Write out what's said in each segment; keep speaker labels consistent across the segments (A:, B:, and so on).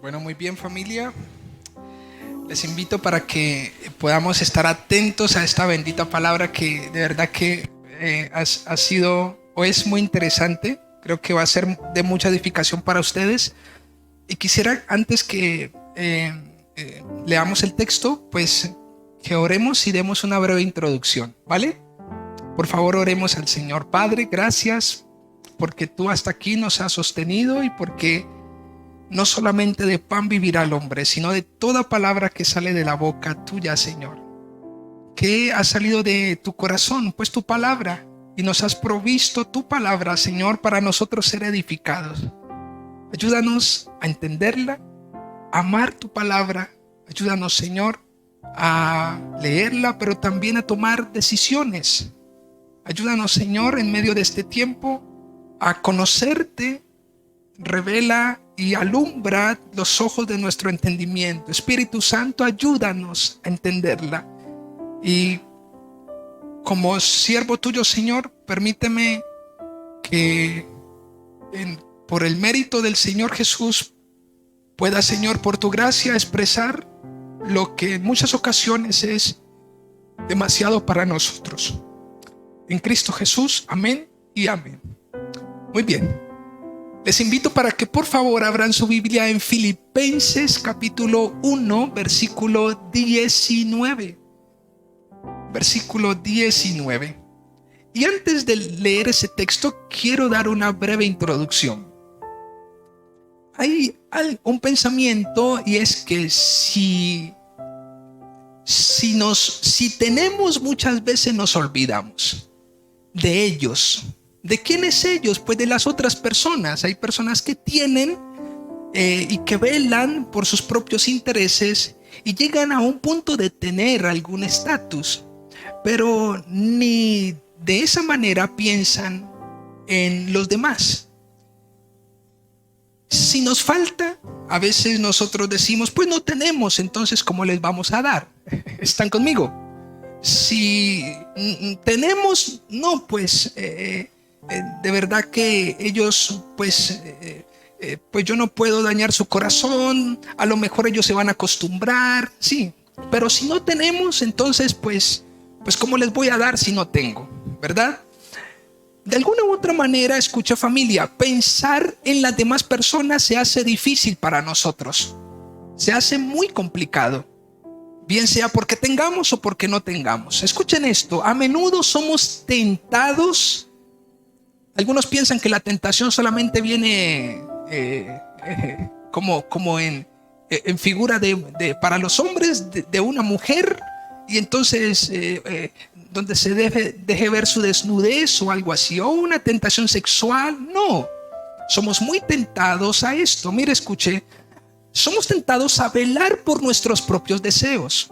A: Bueno, muy bien, familia. Les invito para que podamos estar atentos a esta bendita palabra que de verdad que ha sido o es muy interesante. Creo que va a ser de mucha edificación para ustedes. Y quisiera, antes que leamos el texto, pues que oremos y demos una breve introducción, ¿vale? Por favor, oremos al Señor. Padre, gracias porque tú hasta aquí nos has sostenido y porque no solamente de pan vivirá el hombre, sino de toda palabra que sale de la boca tuya, Señor. Que ha salido de tu corazón, pues tu palabra, y nos has provisto tu palabra, Señor, para nosotros ser edificados. Ayúdanos a entenderla, a amar tu palabra. Ayúdanos, Señor, a leerla, pero también a tomar decisiones. Ayúdanos, Señor, en medio de este tiempo, a conocerte. Revela y alumbra los ojos de nuestro entendimiento. Espíritu Santo, ayúdanos a entenderla. Y como siervo tuyo, Señor, permíteme que por el mérito del Señor Jesús pueda, Señor, por tu gracia expresar lo que en muchas ocasiones es demasiado para nosotros. En Cristo Jesús, amén y amén. Muy bien. Les invito para que por favor abran su Biblia en Filipenses capítulo 1, versículo 19. Versículo 19. Y antes de leer ese texto, quiero dar una breve introducción. Hay un pensamiento, y es que si tenemos, muchas veces nos olvidamos de ellos. ¿De quiénes ellos? Pues de las otras personas. Hay personas que tienen y que velan por sus propios intereses y llegan a un punto de tener algún estatus, pero ni de esa manera piensan en los demás. Si nos falta, a veces nosotros decimos, pues no tenemos, entonces ¿cómo les vamos a dar? ¿Están conmigo? Si tenemos, no, pues de verdad que ellos pues yo no puedo dañar su corazón, a lo mejor ellos se van a acostumbrar, sí, pero si no tenemos, entonces pues ¿cómo les voy a dar si no tengo? ¿Verdad? De alguna u otra manera, escucha, familia, pensar en las demás personas se hace difícil para nosotros, se hace muy complicado, bien sea porque tengamos o porque no tengamos. Escuchen esto, a menudo somos tentados. Algunos piensan que la tentación solamente viene como en figura para los hombres de una mujer, y entonces donde se deje ver su desnudez o algo así, o una tentación sexual. No, somos muy tentados a esto. Mire, escuche, somos tentados a velar por nuestros propios deseos,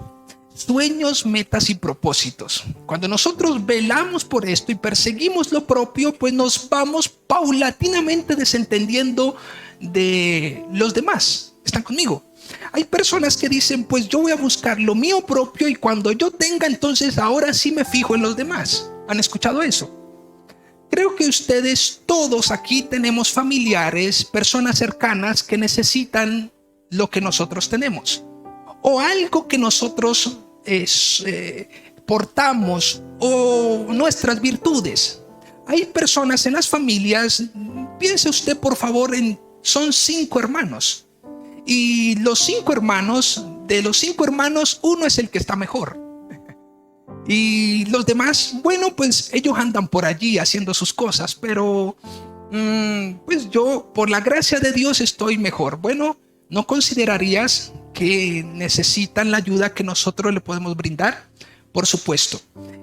A: sueños, metas y propósitos. Cuando nosotros velamos por esto y perseguimos lo propio, pues nos vamos paulatinamente desentendiendo de los demás. ¿Están conmigo? Hay personas que dicen, pues yo voy a buscar lo mío propio y cuando yo tenga, entonces ahora sí me fijo en los demás. ¿Han escuchado eso? Creo que ustedes todos aquí tenemos familiares, personas cercanas que necesitan lo que nosotros tenemos, o algo que nosotros portamos, o nuestras virtudes. Hay personas en las familias, piense usted por favor son 5 hermanos, y de los 5 hermanos uno es el que está mejor, y los demás, bueno, pues ellos andan por allí haciendo sus cosas, pero pues yo por la gracia de Dios estoy mejor. Bueno, ¿no considerarías que necesitan la ayuda que nosotros le podemos brindar? Por supuesto.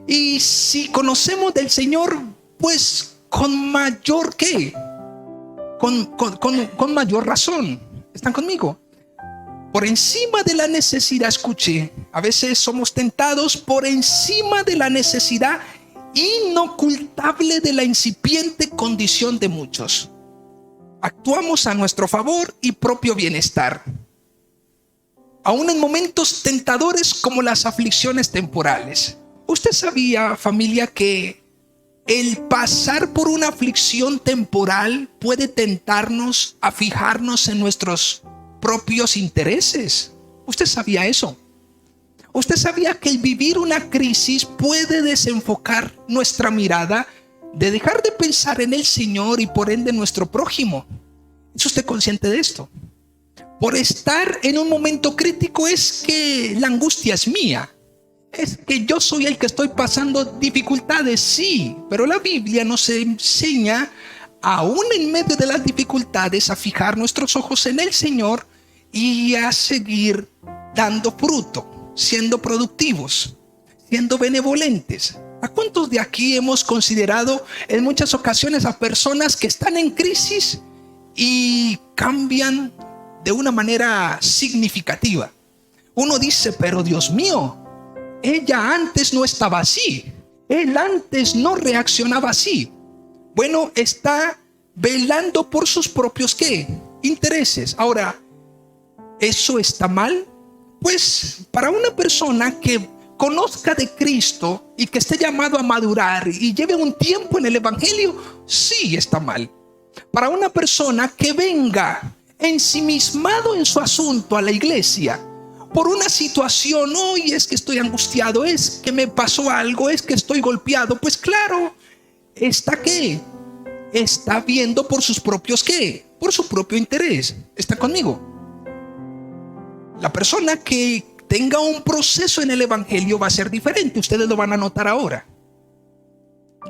A: Y si conocemos del Señor, pues con mayor con mayor razón. ¿Están conmigo? Por encima de la necesidad, escuche, a veces somos tentados por encima de la necesidad inocultable de la incipiente condición de muchos. Actuamos a nuestro favor y propio bienestar, aún en momentos tentadores como las aflicciones temporales. ¿Usted sabía, familia, que el pasar por una aflicción temporal puede tentarnos a fijarnos en nuestros propios intereses. ¿Usted sabía eso? ¿Usted sabía que el vivir una crisis puede desenfocar nuestra mirada de dejar de pensar en el Señor y por ende nuestro prójimo? ¿Es usted consciente de esto? Por estar en un momento crítico es que la angustia es mía. Es que yo soy el que estoy pasando dificultades, sí, pero la Biblia nos enseña, aún en medio de las dificultades, a fijar nuestros ojos en el Señor y a seguir dando fruto, siendo productivos, siendo benevolentes. ¿A cuántos de aquí hemos considerado en muchas ocasiones a personas que están en crisis y cambian de una manera significativa? Uno dice, pero Dios mío, ella antes no estaba así, él antes no reaccionaba así. Bueno, está velando por sus propios ¿qué? Intereses. Ahora, ¿eso está mal? Pues para una persona que conozca de Cristo y que esté llamado a madurar y lleve un tiempo en el Evangelio, sí está mal. Para una persona que venga ensimismado en su asunto a la iglesia por una situación, hoy es que estoy angustiado, es que me pasó algo, es que estoy golpeado, pues claro, está ¿qué? Está viendo por sus propios ¿qué? Por su propio interés. ¿Está conmigo? La persona que tenga un proceso en el Evangelio va a ser diferente. Ustedes lo van a notar ahora.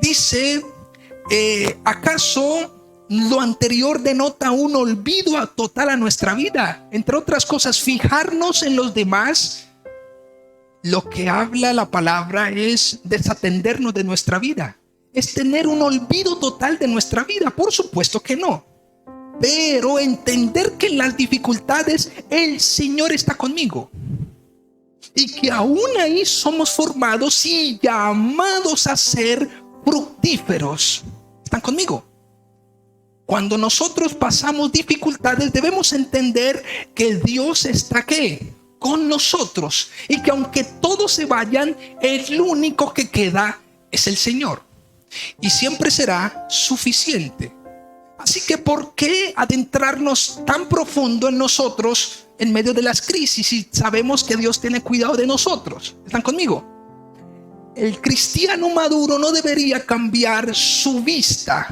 A: Dice, ¿acaso lo anterior denota un olvido total a nuestra vida? Entre otras cosas, fijarnos en los demás. Lo que habla la palabra es desatendernos de nuestra vida. Es tener un olvido total de nuestra vida. Por supuesto que no. Pero entender que en las dificultades el Señor está conmigo. Y que aún ahí somos formados y llamados a ser fructíferos. ¿Están conmigo? Cuando nosotros pasamos dificultades, debemos entender que Dios está ¿qué? Con nosotros. Y que aunque todos se vayan, el único que queda es el Señor. Y siempre será suficiente. Así que ¿por qué adentrarnos tan profundo en nosotros en medio de las crisis si sabemos que Dios tiene cuidado de nosotros? ¿Están conmigo? El cristiano maduro no debería cambiar su vista,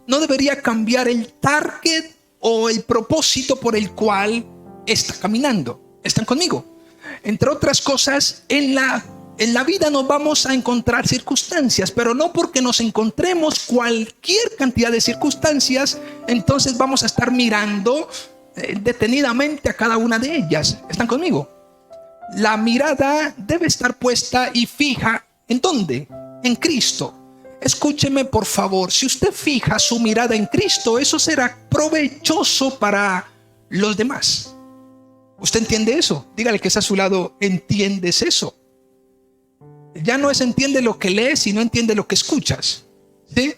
A: no debería cambiar el target o el propósito por el cual está caminando. ¿Están conmigo? Entre otras cosas, en la vida nos vamos a encontrar circunstancias, pero no porque nos encontremos cualquier cantidad de circunstancias, entonces vamos a estar mirando detenidamente a cada una de ellas. ¿Están conmigo? La mirada debe estar puesta y fija. ¿En dónde? En Cristo. Escúcheme por favor, si usted fija su mirada en Cristo, eso será provechoso para los demás. ¿Usted entiende eso? Dígale que está a su lado, ¿entiendes eso? Ya no es entiende lo que lees, sino entiende lo que escuchas. ¿Sí?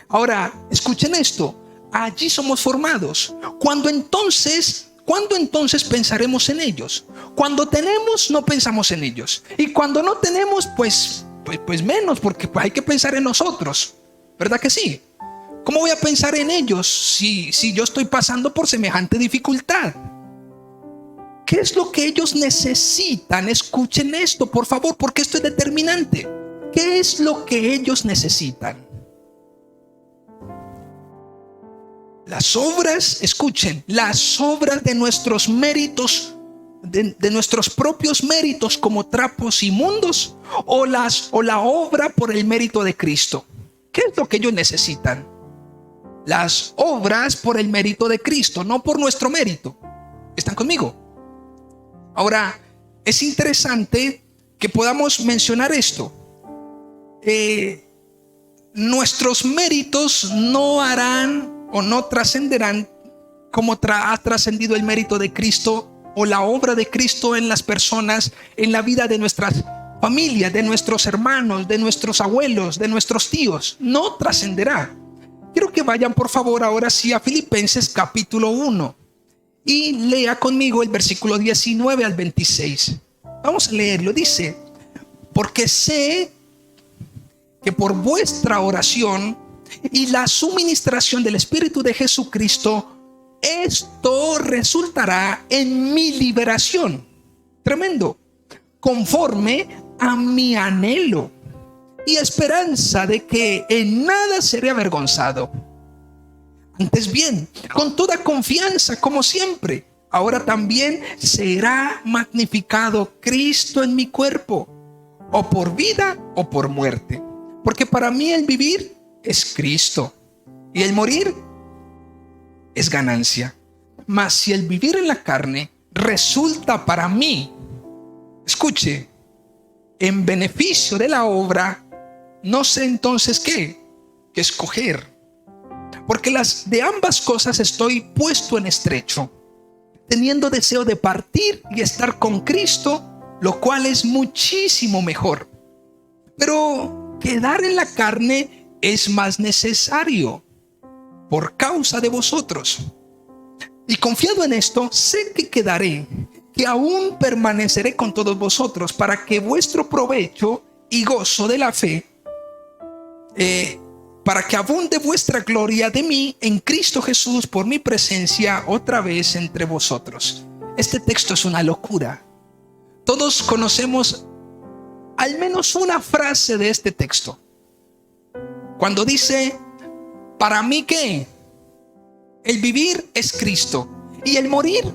A: Ahora, escuchen esto. Allí somos formados. ¿Cuándo entonces pensaremos en ellos? Cuando tenemos, no pensamos en ellos. Y cuando no tenemos, pues menos, porque hay que pensar en nosotros. ¿Verdad que sí? ¿Cómo voy a pensar en ellos si yo estoy pasando por semejante dificultad? ¿Qué es lo que ellos necesitan? Escuchen esto, por favor, porque esto es determinante. ¿Qué es lo que ellos necesitan? Las obras, escuchen, las obras de nuestros méritos, de nuestros propios méritos como trapos inmundos, o la obra por el mérito de Cristo. ¿Qué es lo que ellos necesitan? Las obras por el mérito de Cristo, no por nuestro mérito. ¿Están conmigo? Ahora, es interesante que podamos mencionar esto. Nuestros méritos no harán o no trascenderán como ha trascendido el mérito de Cristo o la obra de Cristo en las personas, en la vida de nuestras familias, de nuestros hermanos, de nuestros abuelos, de nuestros tíos. No trascenderá. Quiero que vayan por favor ahora sí a Filipenses capítulo 1. Y lea conmigo el versículo 19 al 26. Vamos a leerlo. Dice: porque sé que por vuestra oración y la suministración del Espíritu de Jesucristo, esto resultará en mi liberación. Tremendo. Conforme a mi anhelo y esperanza de que en nada seré avergonzado. Antes bien, con toda confianza, como siempre, ahora también será magnificado Cristo en mi cuerpo, o por vida o por muerte. Porque para mí el vivir es Cristo y el morir es ganancia. Mas si el vivir en la carne resulta para mí, escuche, en beneficio de la obra, no sé entonces qué escoger. Porque de ambas cosas estoy puesto en estrecho, teniendo deseo de partir y estar con Cristo, lo cual es muchísimo mejor. Pero quedar en la carne es más necesario por causa de vosotros. Y confiado en esto, sé que quedaré, que aún permaneceré con todos vosotros, para que vuestro provecho y gozo de la fe, para que abunde vuestra gloria de mí en Cristo Jesús por mi presencia otra vez entre vosotros. Este texto es una locura. Todos conocemos al menos una frase de este texto. Cuando dice, para mí ¿qué? El vivir es Cristo y el morir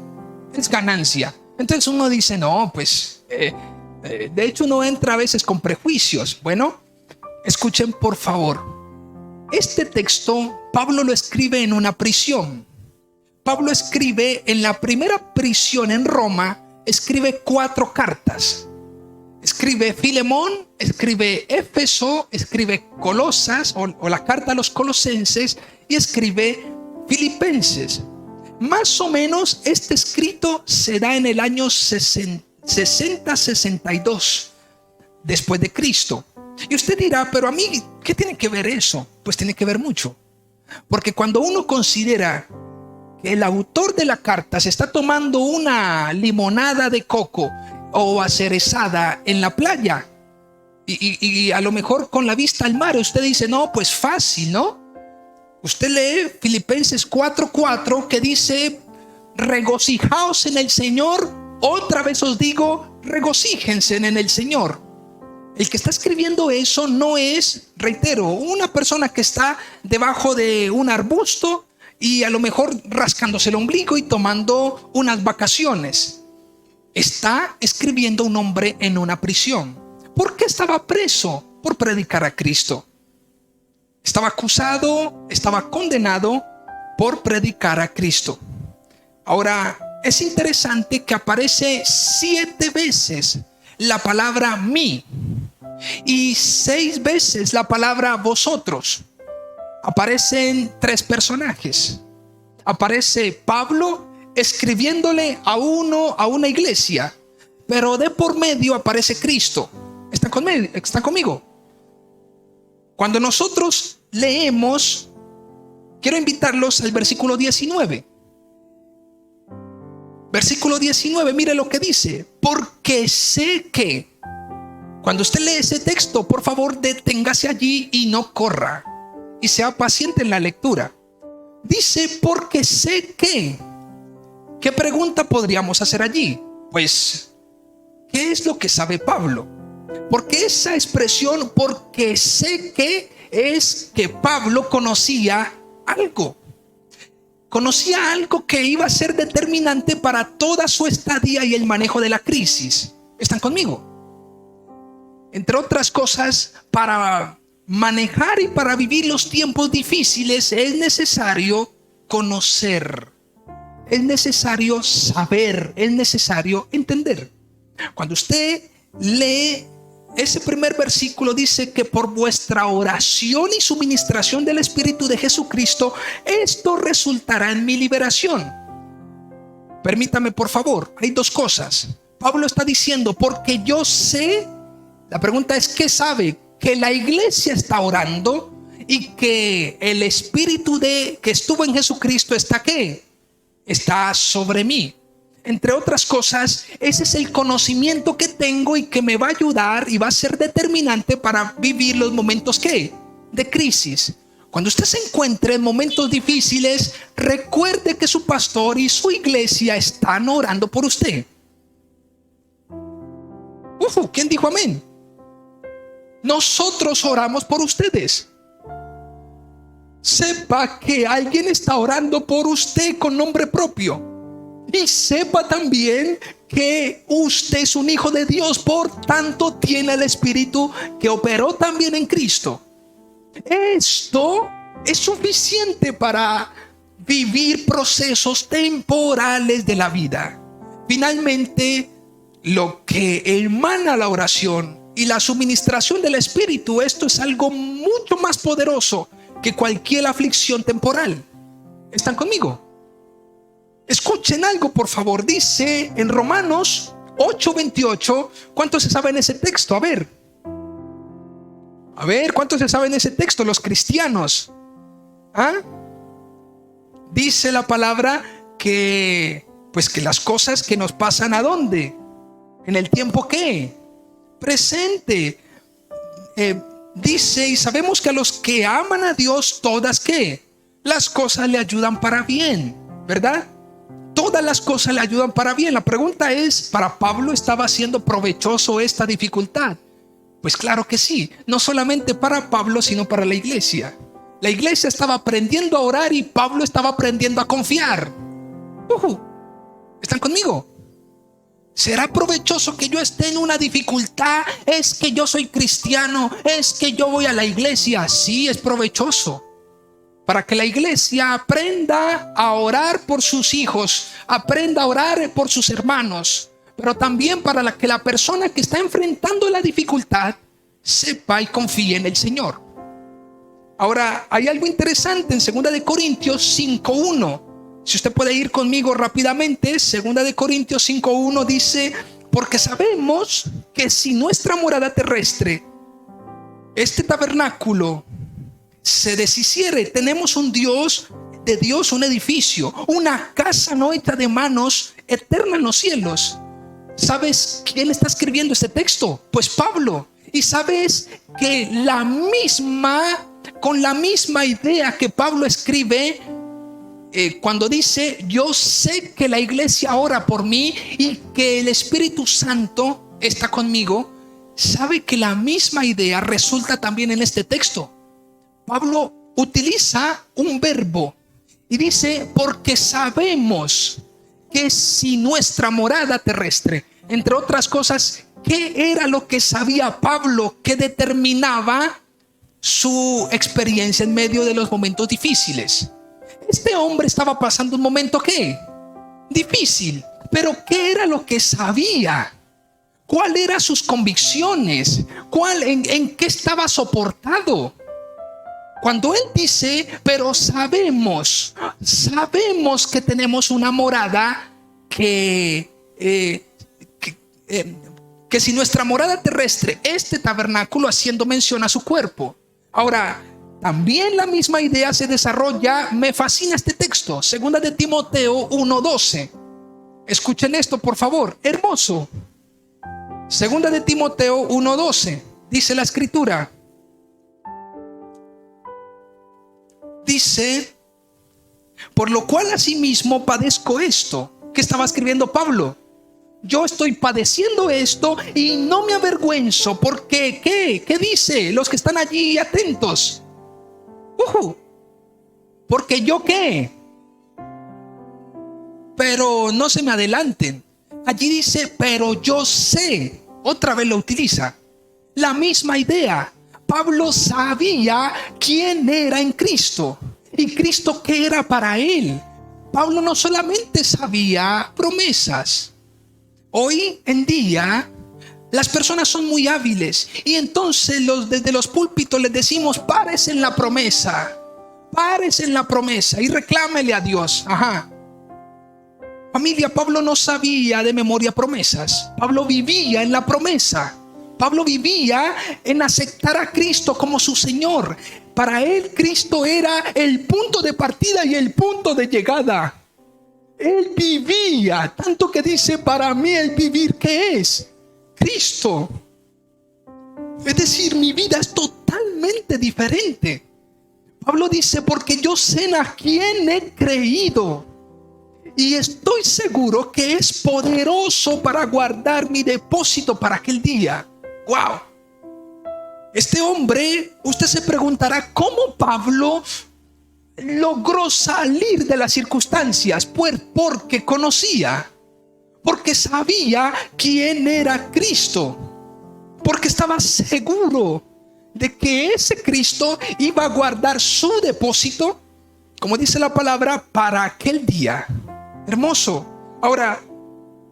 A: es ganancia. Entonces uno dice, no, pues, de hecho uno entra a veces con prejuicios. Bueno, escuchen por favor. Este texto, Pablo lo escribe en una prisión. Pablo escribe en la primera prisión en Roma, escribe 4 cartas. Escribe Filemón, escribe Éfeso, escribe Colosas o la carta a los colosenses y escribe Filipenses. Más o menos este escrito se da en el año 60-62 después de Cristo. Y usted dirá, pero a mí, ¿qué tiene que ver eso? Pues tiene que ver mucho. Porque cuando uno considera que el autor de la carta se está tomando una limonada de coco o acerezada en la playa y a lo mejor con la vista al mar, usted dice, no, pues fácil, ¿no? Usted lee Filipenses 4:4 que dice, regocijaos en el Señor. Otra vez os digo, regocíjense en el Señor. El que está escribiendo eso no es, reitero, una persona que está debajo de un arbusto y a lo mejor rascándose el ombligo y tomando unas vacaciones. Está escribiendo un hombre en una prisión. ¿Por qué estaba preso? Por predicar a Cristo. Estaba acusado, estaba condenado por predicar a Cristo. Ahora, es interesante que aparece 7 veces la palabra mí y 6 veces la palabra vosotros. Aparecen 3 personajes. Aparece Pablo escribiéndole a una iglesia, pero de por medio aparece Cristo. ¿Está conmigo? Cuando nosotros leemos, quiero invitarlos al versículo 19. Versículo 19, mire lo que dice. Porque sé que. Cuando usted lee ese texto, por favor, deténgase allí y no corra. Y sea paciente en la lectura. Dice, porque sé que. ¿Qué pregunta podríamos hacer allí? Pues, ¿qué es lo que sabe Pablo? Porque esa expresión, porque sé que, es que Pablo conocía algo. Conocía algo que iba a ser determinante para toda su estadía y el manejo de la crisis. ¿Están conmigo? Entre otras cosas, para manejar y para vivir los tiempos difíciles es necesario conocer, es necesario saber, es necesario entender. Cuando usted lee ese primer versículo, dice que por vuestra oración y suministración del Espíritu de Jesucristo, esto resultará en mi liberación. Permítame, por favor, hay 2 cosas. Pablo está diciendo, porque yo sé. La pregunta es, ¿qué sabe? Que la iglesia está orando y que el Espíritu que estuvo en Jesucristo está ¿qué? Está sobre mí. Entre otras cosas, ese es el conocimiento que tengo y que me va a ayudar y va a ser determinante para vivir los momentos ¿qué? De crisis. Cuando usted se encuentre en momentos difíciles, recuerde que su pastor y su iglesia están orando por usted. ¿Quién dijo amén? Nosotros oramos por ustedes. Sepa que alguien está orando por usted con nombre propio. Y sepa también que usted es un hijo de Dios, por tanto tiene el Espíritu que operó también en Cristo. Esto es suficiente para vivir procesos temporales de la vida. Finalmente, lo que emana la oración y la suministración del Espíritu, esto es algo mucho más poderoso que cualquier aflicción temporal. ¿Están conmigo? Escuchen algo, por favor. Dice en Romanos 8:28. ¿Cuántos se saben ese texto? A ver, ¿cuántos se saben ese texto? Los cristianos. Dice la palabra que las cosas que nos pasan, ¿a dónde? En el tiempo ¿qué? Presente. Dice, y sabemos que a los que aman a Dios, todas ¿qué? Las cosas le ayudan para bien, ¿verdad? Todas las cosas le ayudan para bien. La pregunta es, ¿para Pablo estaba siendo provechoso esta dificultad? Pues claro que sí. No solamente para Pablo, sino para la iglesia. La iglesia estaba aprendiendo a orar y Pablo estaba aprendiendo a confiar. ¿Están conmigo? ¿Será provechoso que yo esté en una dificultad? ¿Es que yo soy cristiano? ¿Es que yo voy a la iglesia? Sí, es provechoso. Para que la iglesia aprenda a orar por sus hijos, aprenda a orar por sus hermanos, pero también para que la persona que está enfrentando la dificultad sepa y confíe en el Señor. Ahora, hay algo interesante en 2 Corintios 5:1. Si usted puede ir conmigo rápidamente, 2 Corintios 5:1 dice: porque sabemos que si nuestra morada terrestre, este tabernáculo, se deshiciere, tenemos un Dios, un edificio, una casa no hecha de manos, eterna en los cielos. ¿Sabes quién está escribiendo este texto? Pues Pablo. Y sabes que con la misma idea que Pablo escribe, cuando dice: yo sé que la iglesia ora por mí y que el Espíritu Santo está conmigo, sabe que la misma idea resulta también en este texto. Pablo utiliza un verbo y dice: porque sabemos que si nuestra morada terrestre, entre otras cosas, ¿qué era lo que sabía Pablo que determinaba su experiencia en medio de los momentos difíciles? Este hombre estaba pasando un momento ¿qué? Difícil. Pero ¿qué era lo que sabía? ¿Cuáles eran sus convicciones? ¿En qué estaba soportado? Cuando él dice: pero sabemos que tenemos una morada que si nuestra morada terrestre, este tabernáculo, haciendo mención a su cuerpo. Ahora, también la misma idea se desarrolla, me fascina este texto, 2 de Timoteo 1:12. Escuchen esto, por favor, hermoso. 2 de Timoteo 1:12, dice la escritura. Dice: por lo cual asimismo padezco esto. ¿Qué estaba escribiendo Pablo? Yo estoy padeciendo esto y no me avergüenzo, porque ¿qué dice? Los que están allí atentos. Porque yo ¿qué? Pero no se me adelanten. Allí dice: pero yo sé. Otra vez lo utiliza. La misma idea. Pablo sabía quién era en Cristo y Cristo qué era para él. Pablo no solamente sabía promesas. Hoy en día las personas son muy hábiles y entonces desde los púlpitos les decimos: párese en la promesa, párese en la promesa y reclámele a Dios. Familia, Pablo no sabía de memoria promesas. Pablo vivía en la promesa. Pablo vivía en aceptar a Cristo como su Señor. Para él Cristo era el punto de partida y el punto de llegada. Él vivía, tanto que dice: para mí el vivir ¿qué es? Cristo. Es decir, mi vida es totalmente diferente. Pablo dice, porque yo sé a quién he creído y estoy seguro que es poderoso para guardar mi depósito para aquel día. Wow. Este hombre, usted se preguntará, ¿cómo Pablo logró salir de las circunstancias? Pues porque conocía, porque sabía quién era Cristo, porque estaba seguro de que ese Cristo iba a guardar su depósito, como dice la palabra, para aquel día. Hermoso. Ahora,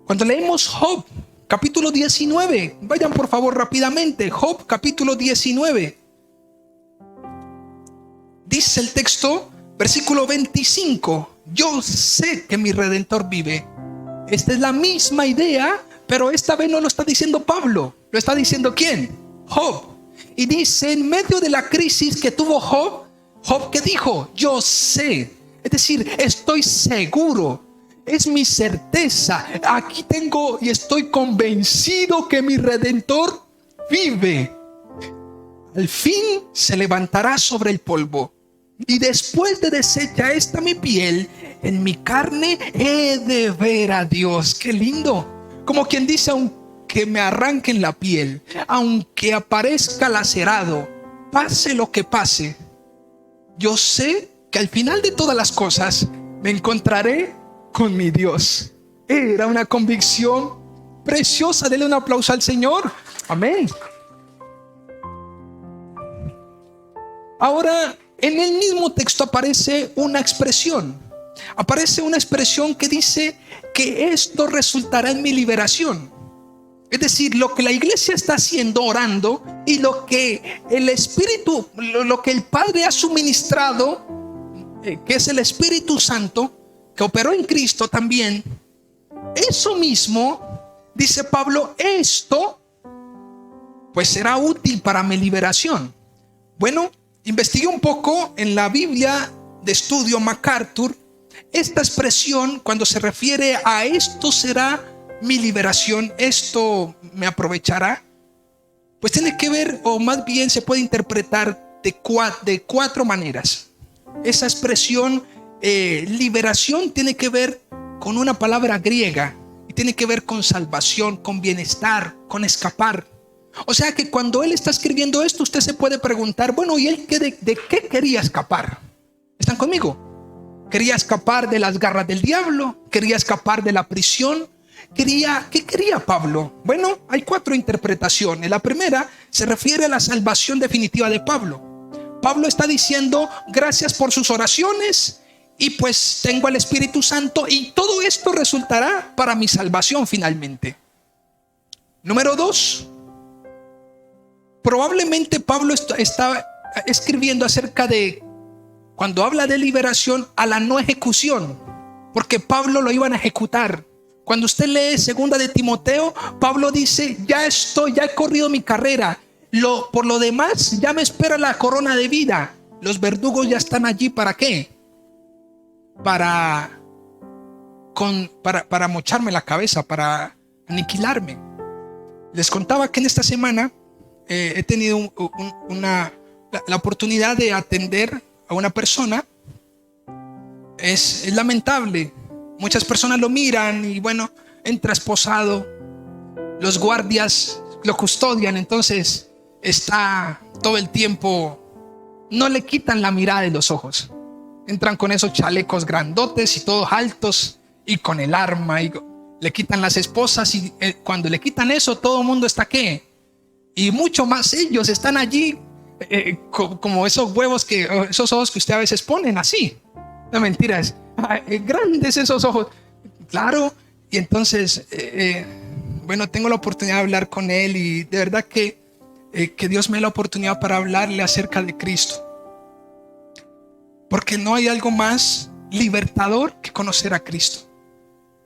A: cuando leemos Job capítulo 19, vayan por favor rápidamente, Job capítulo 19, dice el texto, versículo 25, yo sé que mi Redentor vive. Esta es la misma idea, pero esta vez no lo está diciendo Pablo, lo está diciendo ¿quién? Job. Y dice, en medio de la crisis que tuvo Job, Job que dijo, yo sé, es decir, estoy seguro, es mi certeza, aquí tengo y estoy convencido que mi Redentor vive. Al fin se levantará sobre el polvo, y después de deshecha esta mi piel, en mi carne he de ver a Dios. Qué lindo. Como quien dice, aunque me arranquen la piel, aunque aparezca lacerado, pase lo que pase, yo sé que al final de todas las cosas me encontraré con mi Dios. Era una convicción preciosa. Denle un aplauso al Señor. Amén. Ahora, en el mismo texto aparece una expresión. Aparece una expresión que dice que esto resultará en mi liberación. Es decir, lo que la iglesia está haciendo, orando, y lo que el Espíritu, lo que el Padre ha suministrado, que es el Espíritu Santo, que operó en Cristo también, eso mismo, dice Pablo, esto pues será útil para mi liberación. Bueno, investigué un poco en la Biblia de estudio MacArthur. Esta expresión, cuando se refiere a esto será mi liberación, esto me aprovechará, pues tiene que ver, o más bien se puede interpretar de cuatro maneras. Esa expresión liberación tiene que ver con una palabra griega y tiene que ver con salvación, con bienestar, con escapar. O sea que cuando él está escribiendo esto, usted se puede preguntar, bueno, ¿y él de qué quería escapar? ¿Están conmigo? Quería escapar de las garras del diablo, quería escapar de la prisión. ¿Qué quería Pablo? Bueno, hay cuatro interpretaciones. La primera se refiere a la salvación definitiva de Pablo. Pablo está diciendo, gracias por sus oraciones, y pues tengo al Espíritu Santo, y todo esto resultará para mi salvación finalmente. Número dos, probablemente Pablo está escribiendo acerca de, cuando habla de liberación, a la no ejecución, porque Pablo lo iban a ejecutar. Cuando usted lee segunda de Timoteo, Pablo dice, ya he corrido mi carrera. Por lo demás, ya me espera la corona de vida. Los verdugos ya están allí, ¿para qué? Para mocharme la cabeza, para aniquilarme. Les contaba que en esta semana he tenido la oportunidad de atender a una persona. Es lamentable. Muchas personas lo miran y bueno, entra esposado, los guardias lo custodian, entonces está todo el tiempo, no le quitan la mirada de los ojos. Entran con esos chalecos grandotes y todos altos y con el arma, y le quitan las esposas, y cuando le quitan eso, todo el mundo está ¿qué? Y mucho más ellos están allí como esos esos ojos que usted a veces ponen así. No, mentiras. Grandes esos ojos, claro. Y entonces bueno, tengo la oportunidad de hablar con él, y de verdad que Dios me da la oportunidad para hablarle acerca de Cristo, porque no hay algo más libertador que conocer a Cristo.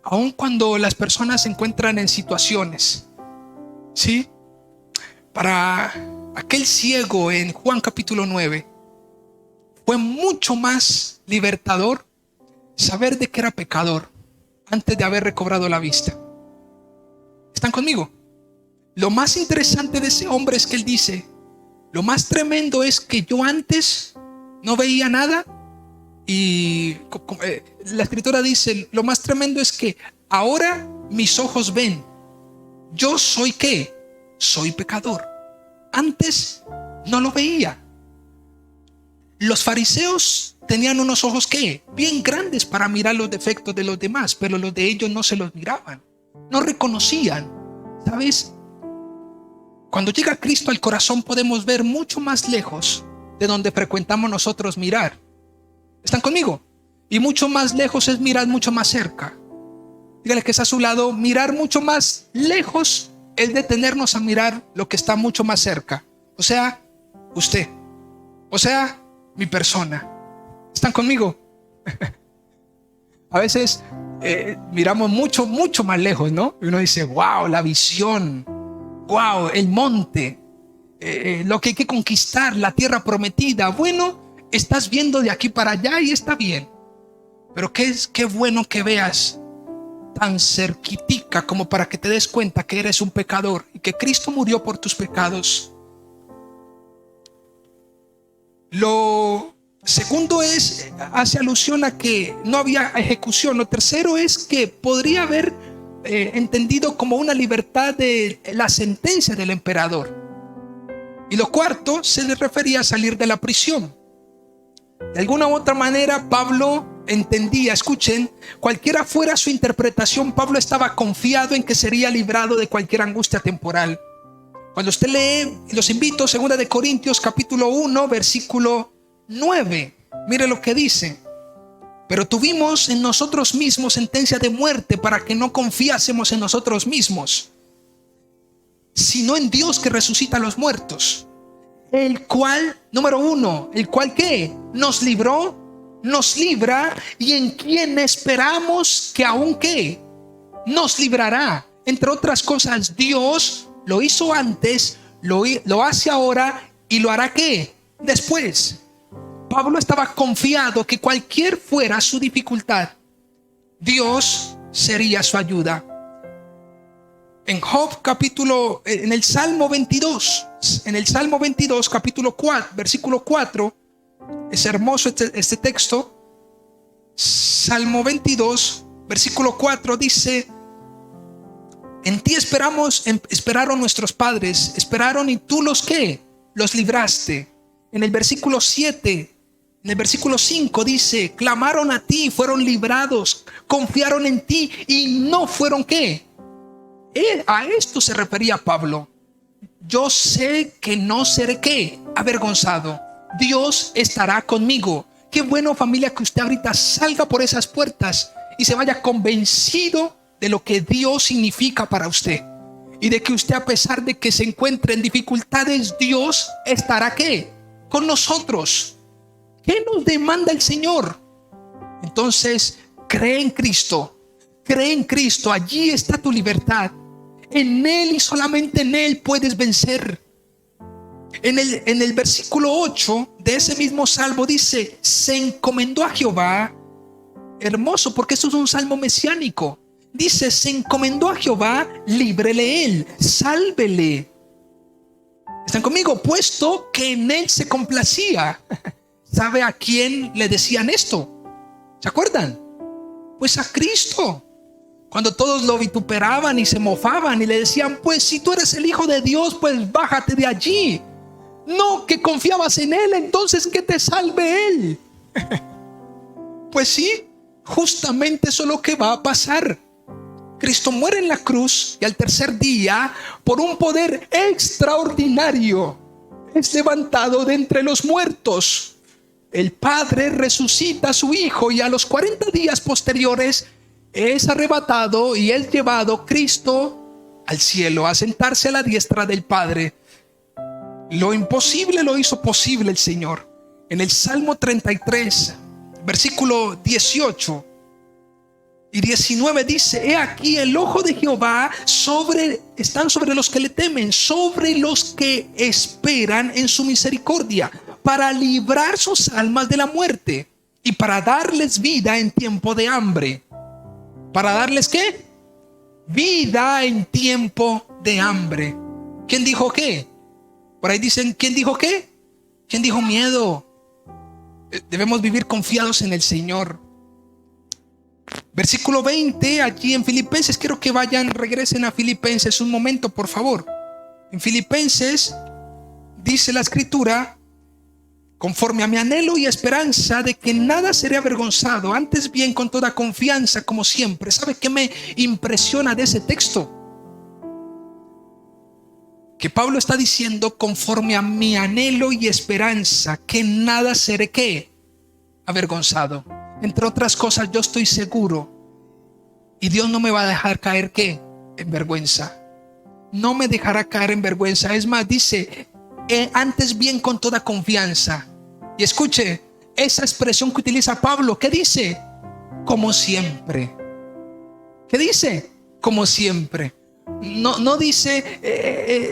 A: Aun cuando las personas se encuentran en situaciones, ¿sí? Para aquel ciego en Juan capítulo 9 fue mucho más libertador saber de que era pecador antes de haber recobrado la vista. ¿Están conmigo? Lo más interesante de ese hombre es que él dice, lo más tremendo es que yo antes no veía nada. Y la escritura dice, lo más tremendo es que ahora mis ojos ven. Yo soy ¿qué? Soy pecador. Antes no lo veía. Los fariseos tenían unos ojos ¿qué? Bien grandes para mirar los defectos de los demás, pero los de ellos no se los miraban, no reconocían. ¿Sabes? Cuando llega Cristo al corazón podemos ver mucho más lejos de donde frecuentamos nosotros mirar. ¿Están conmigo? Y mucho más lejos es mirar mucho más cerca. Dígale que está a su lado, mirar mucho más lejos es detenernos a mirar lo que está mucho más cerca. O sea, usted. O sea, mi persona. ¿Están conmigo? A veces miramos mucho, mucho más lejos, ¿no? Y uno dice, wow, la visión, wow, el monte, lo que hay que conquistar, la tierra prometida. Bueno, estás viendo de aquí para allá y está bien. Pero qué bueno que veas tan cerquitica como para que te des cuenta que eres un pecador y que Cristo murió por tus pecados. Lo segundo hace alusión a que no había ejecución. Lo tercero es que podría haber entendido como una libertad de la sentencia del emperador. Y lo cuarto se le refería a salir de la prisión. De alguna u otra manera Pablo entendía, escuchen, cualquiera fuera su interpretación, Pablo estaba confiado en que sería librado de cualquier angustia temporal. Cuando usted lee, los invito, 2 de Corintios capítulo 1 versículo 9, mire lo que dice: pero tuvimos en nosotros mismos sentencia de muerte para que no confiásemos en nosotros mismos, sino en Dios que resucita a los muertos, el cual, número uno, el cual ¿qué? Nos libró, nos libra, y en quien esperamos que aún ¿qué? Nos librará. Entre otras cosas, Dios lo hizo antes, lo hace ahora y lo hará ¿qué? Después. Pablo estaba confiado que cualquier fuera su dificultad, Dios sería su ayuda. En en el Salmo 22, capítulo 4, versículo 4, es hermoso este texto. Salmo 22, versículo 4 dice: en ti esperaron nuestros padres, esperaron y tú los ¿qué? Los libraste. En el versículo 7, en el versículo 5 dice: clamaron a ti, fueron librados, confiaron en ti y no fueron ¿qué? A esto se refería Pablo. Yo sé que no seré ¿qué? Avergonzado. Dios estará conmigo. Qué bueno, familia, que usted ahorita salga por esas puertas y se vaya convencido de lo que Dios significa para usted, y de que usted, a pesar de que se encuentre en dificultades, Dios estará ¿qué? Con nosotros. ¿Qué nos demanda el Señor? Entonces, cree en Cristo. Cree en Cristo. Allí está tu libertad. En Él y solamente en Él puedes vencer. En el versículo 8 de ese mismo salmo dice: se encomendó a Jehová. Hermoso, porque eso es un salmo mesiánico. Dice: se encomendó a Jehová, líbrele Él, sálvele. ¿Están conmigo? Puesto que en Él se complacía. ¿Sabe a quién le decían esto? ¿Se acuerdan? Pues a Cristo. Cuando todos lo vituperaban y se mofaban y le decían: pues si tú eres el Hijo de Dios, pues bájate de allí. No, que confiabas en Él, entonces que te salve Él. Pues sí, justamente eso es lo que va a pasar. Cristo muere en la cruz y al tercer día, por un poder extraordinario, es levantado de entre los muertos. El Padre resucita a su Hijo y a los 40 días posteriores es arrebatado y es llevado Cristo al cielo a sentarse a la diestra del Padre. Lo imposible lo hizo posible el Señor. En el Salmo 33, versículo 18 y 19 dice: he aquí el ojo de Jehová están sobre los que le temen, sobre los que esperan en su misericordia, para librar sus almas de la muerte y para darles vida en tiempo de hambre. ¿Para darles qué? Vida en tiempo de hambre. ¿Quién dijo qué? Por ahí dicen: ¿quién dijo qué? ¿Quién dijo miedo? Debemos vivir confiados en el Señor. Versículo 20, allí en Filipenses, quiero que regresen a Filipenses un momento, por favor. En Filipenses dice la Escritura: conforme a mi anhelo y esperanza de que nada seré avergonzado, antes bien con toda confianza como siempre. ¿Sabe qué me impresiona de ese texto? Que Pablo está diciendo: conforme a mi anhelo y esperanza, que nada seré ¿qué? Avergonzado. Entre otras cosas, yo estoy seguro, y Dios no me va a dejar caer ¿qué? En vergüenza. No me dejará caer en vergüenza. Es más, dice, antes bien con toda confianza. Y escuche, esa expresión que utiliza Pablo, ¿qué dice? Como siempre. ¿Qué dice? Como siempre. No dice,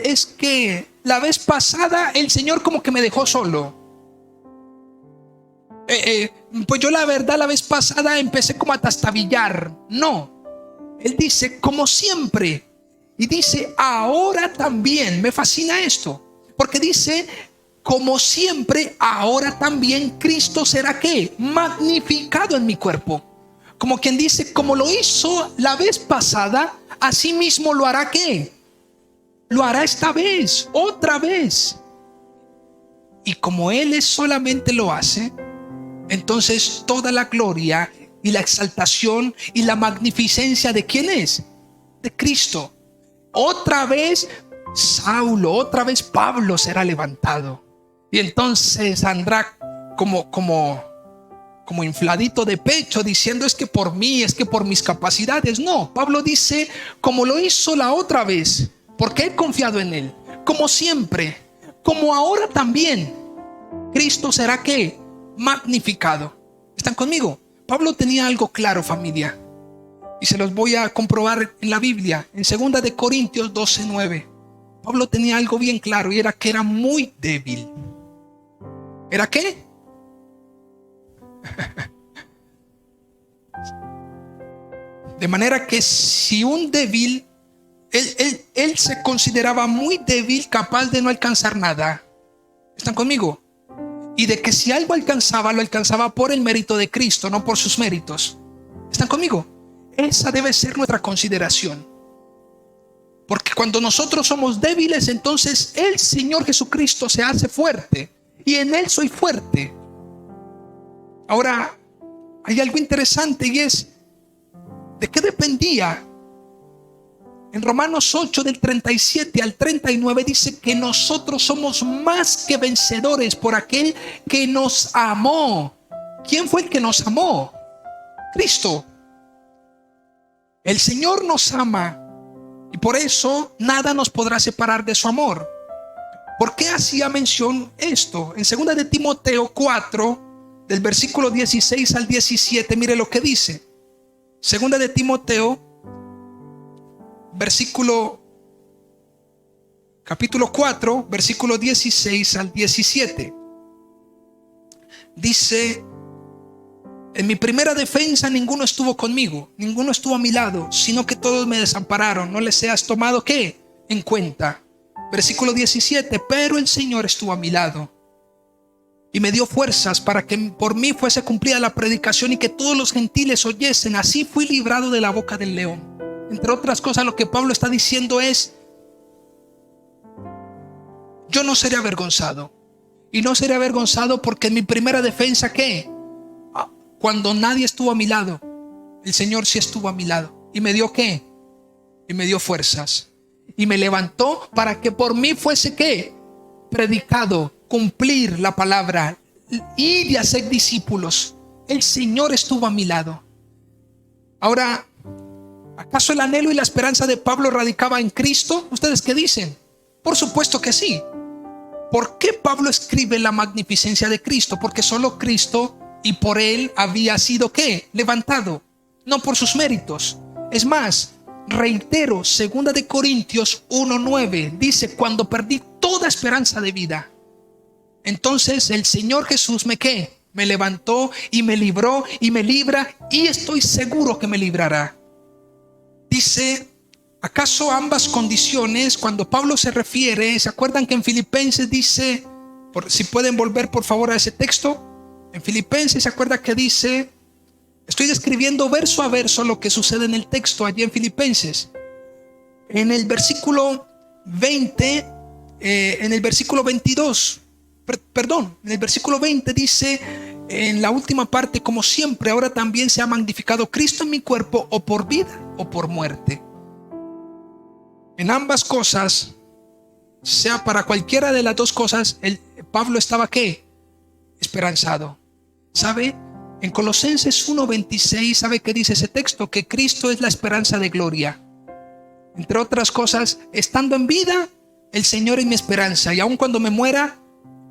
A: es que la vez pasada el Señor como que me dejó solo. Pues yo la verdad la vez pasada empecé como a tastabillar. No, él dice como siempre. Y dice ahora también. Me fascina esto, porque dice como siempre, ahora también Cristo será ¿qué? Magnificado en mi cuerpo. Como quien dice, como lo hizo la vez pasada, así mismo lo hará ¿qué? Lo hará esta vez, otra vez. Y como Él solamente lo hace, entonces toda la gloria y la exaltación y la magnificencia ¿de quién es? De Cristo. Otra vez Saulo, otra vez Pablo será levantado. Y entonces andrá como infladito de pecho, diciendo: es que por mí, es que por mis capacidades. No, Pablo dice: como lo hizo la otra vez, porque he confiado en Él, como siempre, como ahora también, Cristo será ¿qué? Magnificado. ¿Están conmigo? Pablo tenía algo claro, familia, y se los voy a comprobar en la Biblia, en 2 de Corintios 12:9. Pablo tenía algo bien claro, y era que era muy débil. ¿Era qué? De manera que si un débil, él se consideraba muy débil, capaz de no alcanzar nada. ¿Están conmigo? Y de que si algo alcanzaba, lo alcanzaba por el mérito de Cristo, no por sus méritos. ¿Están conmigo? Esa debe ser nuestra consideración. Porque cuando nosotros somos débiles, entonces el Señor Jesucristo se hace fuerte, y en Él soy fuerte. Ahora, hay algo interesante, y es: ¿de qué dependía? En Romanos 8, del 37 al 39, dice que nosotros somos más que vencedores por aquel que nos amó. ¿Quién fue el que nos amó? Cristo. El Señor nos ama, y por eso nada nos podrá separar de su amor. ¿Por qué hacía mención esto? En 2 de Timoteo 4, del versículo 16 al 17, mire lo que dice. 2 de Timoteo, capítulo 4, versículo 16 al 17. Dice: en mi primera defensa ninguno estuvo conmigo, ninguno estuvo a mi lado, sino que todos me desampararon. No les seas tomado ¿qué? En cuenta. Versículo 17: pero el Señor estuvo a mi lado y me dio fuerzas para que por mí fuese cumplida la predicación y que todos los gentiles oyesen. Así fui librado de la boca del león. Entre otras cosas, lo que Pablo está diciendo es: yo no seré avergonzado. Y no seré avergonzado porque en mi primera defensa ¿qué? Cuando nadie estuvo a mi lado, el Señor sí estuvo a mi lado. ¿Y me dio qué? Y me dio fuerzas. Y me levantó para que por mí fuese ¿qué? Predicado, cumplir la palabra, ir y hacer discípulos. El Señor estuvo a mi lado. Ahora, ¿acaso el anhelo y la esperanza de Pablo radicaba en Cristo? ¿Ustedes qué dicen? Por supuesto que sí. ¿Por qué Pablo escribe la magnificencia de Cristo? Porque solo Cristo y por Él había sido ¿qué? Levantado, no por sus méritos. Es más, reitero, 2 de Corintios 1:9 dice: cuando perdí toda esperanza de vida, entonces el Señor Jesús me ¿qué? Me levantó y me libró y me libra, y estoy seguro que me librará. Dice: ¿acaso ambas condiciones? Cuando Pablo se refiere, ¿se acuerdan que en Filipenses dice, si pueden volver por favor a ese texto? En Filipenses, ¿se acuerda que dice? Estoy describiendo verso a verso lo que sucede en el texto allí en Filipenses. En el versículo 20, en el versículo 22, en el versículo 20 dice, en la última parte, como siempre, ahora también se ha magnificado Cristo en mi cuerpo, o por vida o por muerte. En ambas cosas, sea para cualquiera de las dos cosas, Pablo estaba ¿qué? Esperanzado. ¿Sabe? En Colosenses 1:26, ¿sabe qué dice ese texto? Que Cristo es la esperanza de gloria. Entre otras cosas, estando en vida, el Señor es mi esperanza, y aun cuando me muera,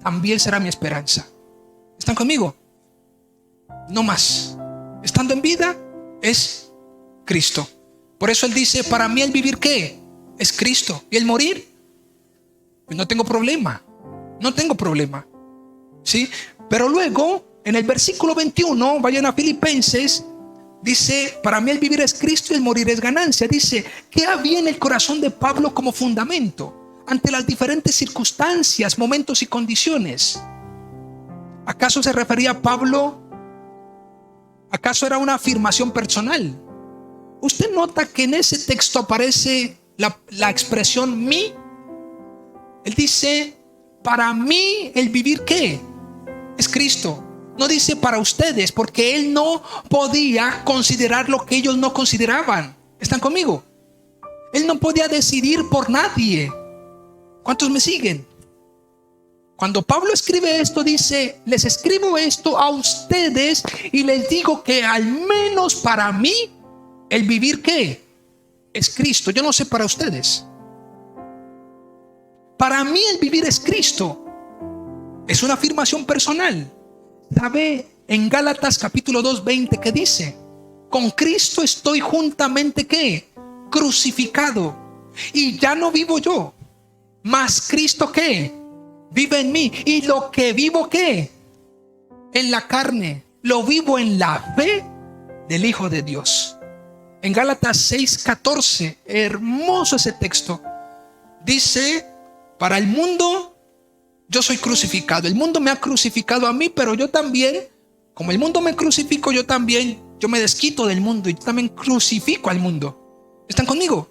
A: también será mi esperanza. ¿Están conmigo? No más. Estando en vida es Cristo. Por eso él dice, para mí el vivir ¿qué? Es Cristo. Y el morir, pues no tengo problema. No tengo problema. ¿Sí? Pero luego, en el versículo 21, vayan a Filipenses, dice, para mí el vivir es Cristo y el morir es ganancia. Dice, ¿qué había en el corazón de Pablo como fundamento ante las diferentes circunstancias, momentos y condiciones? ¿Acaso se refería a Pablo? ¿Acaso era una afirmación personal? Usted nota que en ese texto aparece la expresión mí. Él dice, para mí el vivir ¿qué? Es Cristo. No dice para ustedes, porque él no podía considerar lo que ellos no consideraban. ¿Están conmigo? Él no podía decidir por nadie. ¿Cuántos me siguen? Cuando Pablo escribe esto, dice, les escribo esto a ustedes y les digo que al menos para mí el vivir ¿qué? Es Cristo. Yo no sé para ustedes. Para mí el vivir es Cristo. Es una afirmación personal. ¿Sabe en Gálatas capítulo 2:20 qué dice? Con Cristo estoy juntamente ¿qué? Crucificado. Y ya no vivo yo, mas Cristo ¿qué? Vive en mí. Y lo que vivo ¿qué? En la carne, lo vivo en la fe del Hijo de Dios. En Gálatas 6:14, hermoso ese texto. Dice, para el mundo yo soy crucificado. El mundo me ha crucificado a mí, pero yo también, como el mundo me crucifico, yo me desquito del mundo y yo también crucifico al mundo. ¿Están conmigo?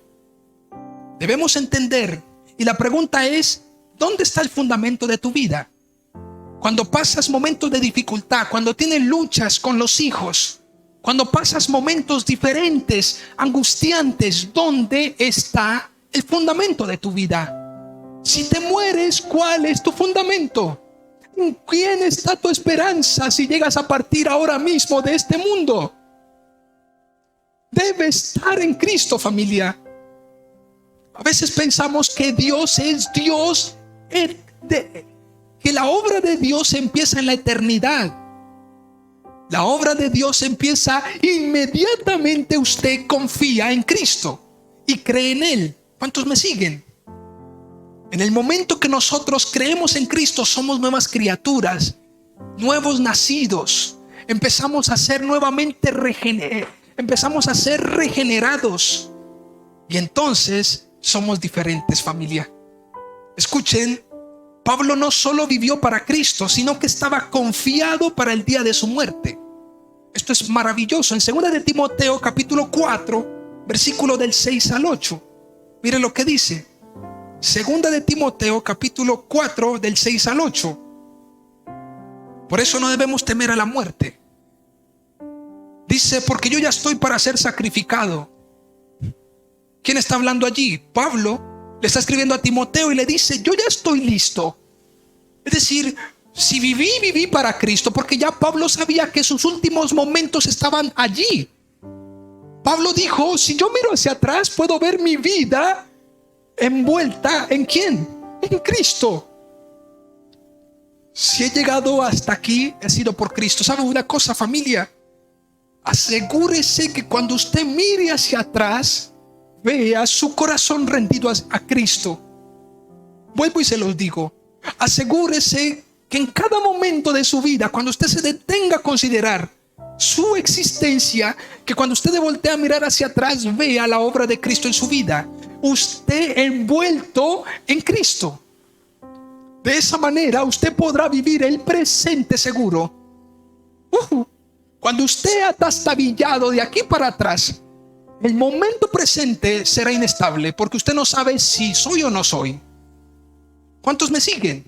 A: Debemos entender, y la pregunta es, ¿dónde está el fundamento de tu vida? Cuando pasas momentos de dificultad, cuando tienes luchas con los hijos, cuando pasas momentos diferentes, angustiantes, ¿dónde está el fundamento de tu vida? Si te mueres, ¿cuál es tu fundamento? ¿En quién está tu esperanza si llegas a partir ahora mismo de este mundo? Debe estar en Cristo, familia. A veces pensamos que Dios es Dios, que la obra de Dios empieza en la eternidad. La obra de Dios empieza inmediatamente usted confía en Cristo y cree en Él. ¿Cuántos me siguen? En el momento que nosotros creemos en Cristo, somos nuevas criaturas, nuevos nacidos. Empezamos a ser nuevamente regenerados. Y entonces somos diferentes, familia. Escuchen, Pablo no solo vivió para Cristo, sino que estaba confiado para el día de su muerte. Esto es maravilloso. En 2 de Timoteo capítulo 4, versículo del 6 al 8. Mire lo que dice. 2 de Timoteo capítulo 4 del 6 al 8. Por eso no debemos temer a la muerte. Dice, porque yo ya estoy para ser sacrificado. ¿Quién está hablando allí? Pablo le está escribiendo a Timoteo y le dice, yo ya estoy listo. Es decir, si viví para Cristo, porque ya Pablo sabía que sus últimos momentos estaban allí. Pablo dijo, si yo miro hacia atrás, puedo ver mi vida envuelta ¿en quién? En Cristo. Si he llegado hasta aquí, he sido por Cristo. ¿Sabe una cosa, familia? Asegúrese que cuando usted mire hacia atrás, vea su corazón rendido a Cristo. Vuelvo y se los digo. Asegúrese que en cada momento de su vida, cuando usted se detenga a considerar su existencia, que cuando usted voltea a mirar hacia atrás, vea la obra de Cristo en su vida. Usted envuelto en Cristo. De esa manera usted podrá vivir el presente seguro Cuando usted ha trastabillado de aquí para atrás, el momento presente será inestable, porque usted no sabe si soy o no soy. ¿Cuántos me siguen?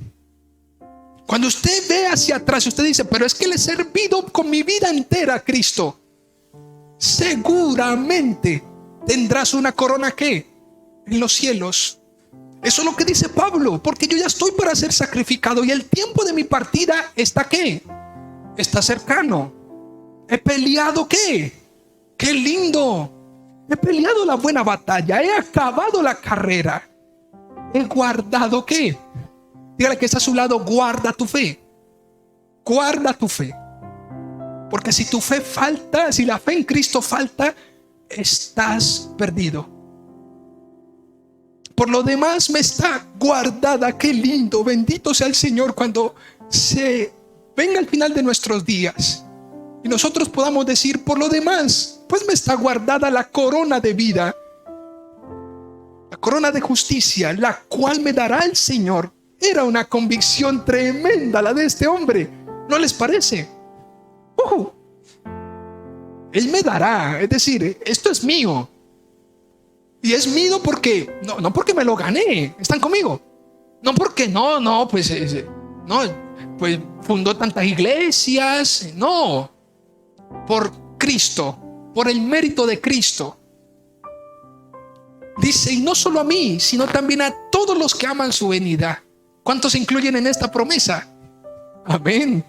A: Cuando usted ve hacia atrás, usted dice, pero es que le he servido con mi vida entera a Cristo. Seguramente tendrás una corona ¿qué? En los cielos. Eso es lo que dice Pablo, porque yo ya estoy para ser sacrificado y el tiempo de mi partida está ¿qué? Está cercano. He peleado ¿qué? ¡Qué lindo! He peleado la buena batalla, he acabado la carrera, he guardado ¿qué? Dígale que está a su lado, guarda tu fe. Guarda tu fe. Porque si tu fe falta, si la fe en Cristo falta, estás perdido. Por lo demás me está guardada. Qué lindo, bendito sea el Señor cuando se venga el final de nuestros días y nosotros podamos decir, por lo demás, pues me está guardada la corona de vida, la corona de justicia, la cual me dará el Señor. Era una convicción tremenda la de este hombre, ¿no les parece? Él me dará, es decir, esto es mío. Y es mío porque, no porque me lo gané, ¿están conmigo? No porque pues fundó tantas iglesias, no, por Cristo, por el mérito de Cristo. Dice, y no solo a mí, sino también a todos los que aman su venida. ¿Cuántos se incluyen en esta promesa? Amén.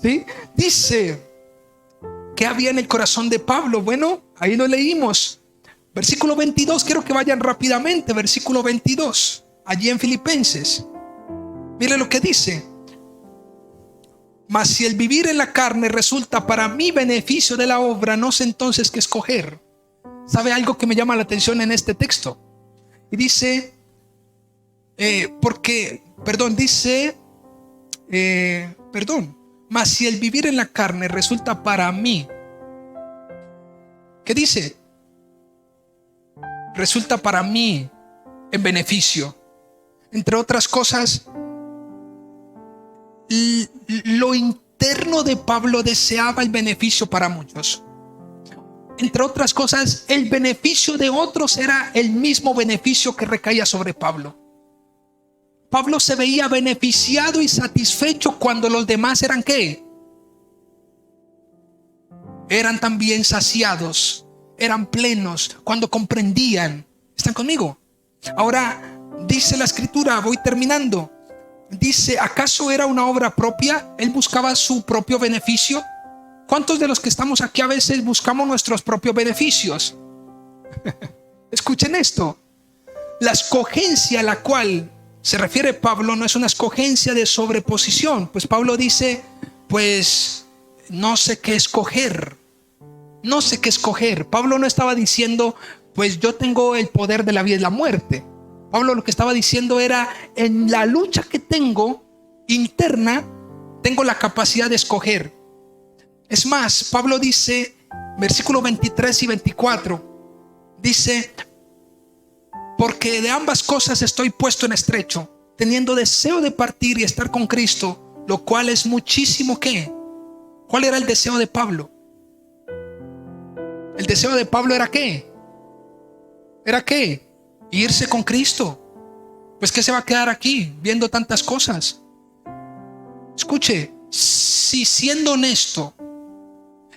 A: ¿Sí? Dice, ¿qué había en el corazón de Pablo? Bueno, ahí lo leímos. Versículo 22, quiero que vayan rápidamente. Versículo 22, allí en Filipenses. Mire lo que dice. Mas si el vivir en la carne resulta para mí beneficio de la obra, no sé entonces qué escoger. ¿Sabe algo que me llama la atención en este texto? Y dice, mas si el vivir en la carne resulta para mí, ¿qué dice? Resulta para mí en beneficio. Entre otras cosas, lo interno de Pablo deseaba el beneficio para muchos. Entre otras cosas, el beneficio de otros era el mismo beneficio que recaía sobre Pablo. Pablo se veía beneficiado y satisfecho cuando los demás eran ¿qué? Eran también saciados, eran plenos, cuando comprendían. ¿Están conmigo? Ahora dice la escritura, voy terminando. Dice, ¿acaso era una obra propia? Él buscaba su propio beneficio. ¿Cuántos de los que estamos aquí a veces buscamos nuestros propios beneficios? Escuchen esto. La escogencia a la cual se refiere Pablo no es una escogencia de sobreposición. Pues Pablo dice, pues no sé qué escoger. No sé qué escoger. Pablo no estaba diciendo, pues yo tengo el poder de la vida y la muerte. Pablo lo que estaba diciendo era, en la lucha que tengo interna, tengo la capacidad de escoger. Es más, Pablo dice, versículos 23 y 24, dice, porque de ambas cosas estoy puesto en estrecho, teniendo deseo de partir y estar con Cristo, lo cual es muchísimo ¿qué? ¿Cuál era el deseo de Pablo? El deseo de Pablo era ¿qué? ¿Era qué? Irse con Cristo. Pues ¿qué se va a quedar aquí viendo tantas cosas? Escuche, si siendo honesto,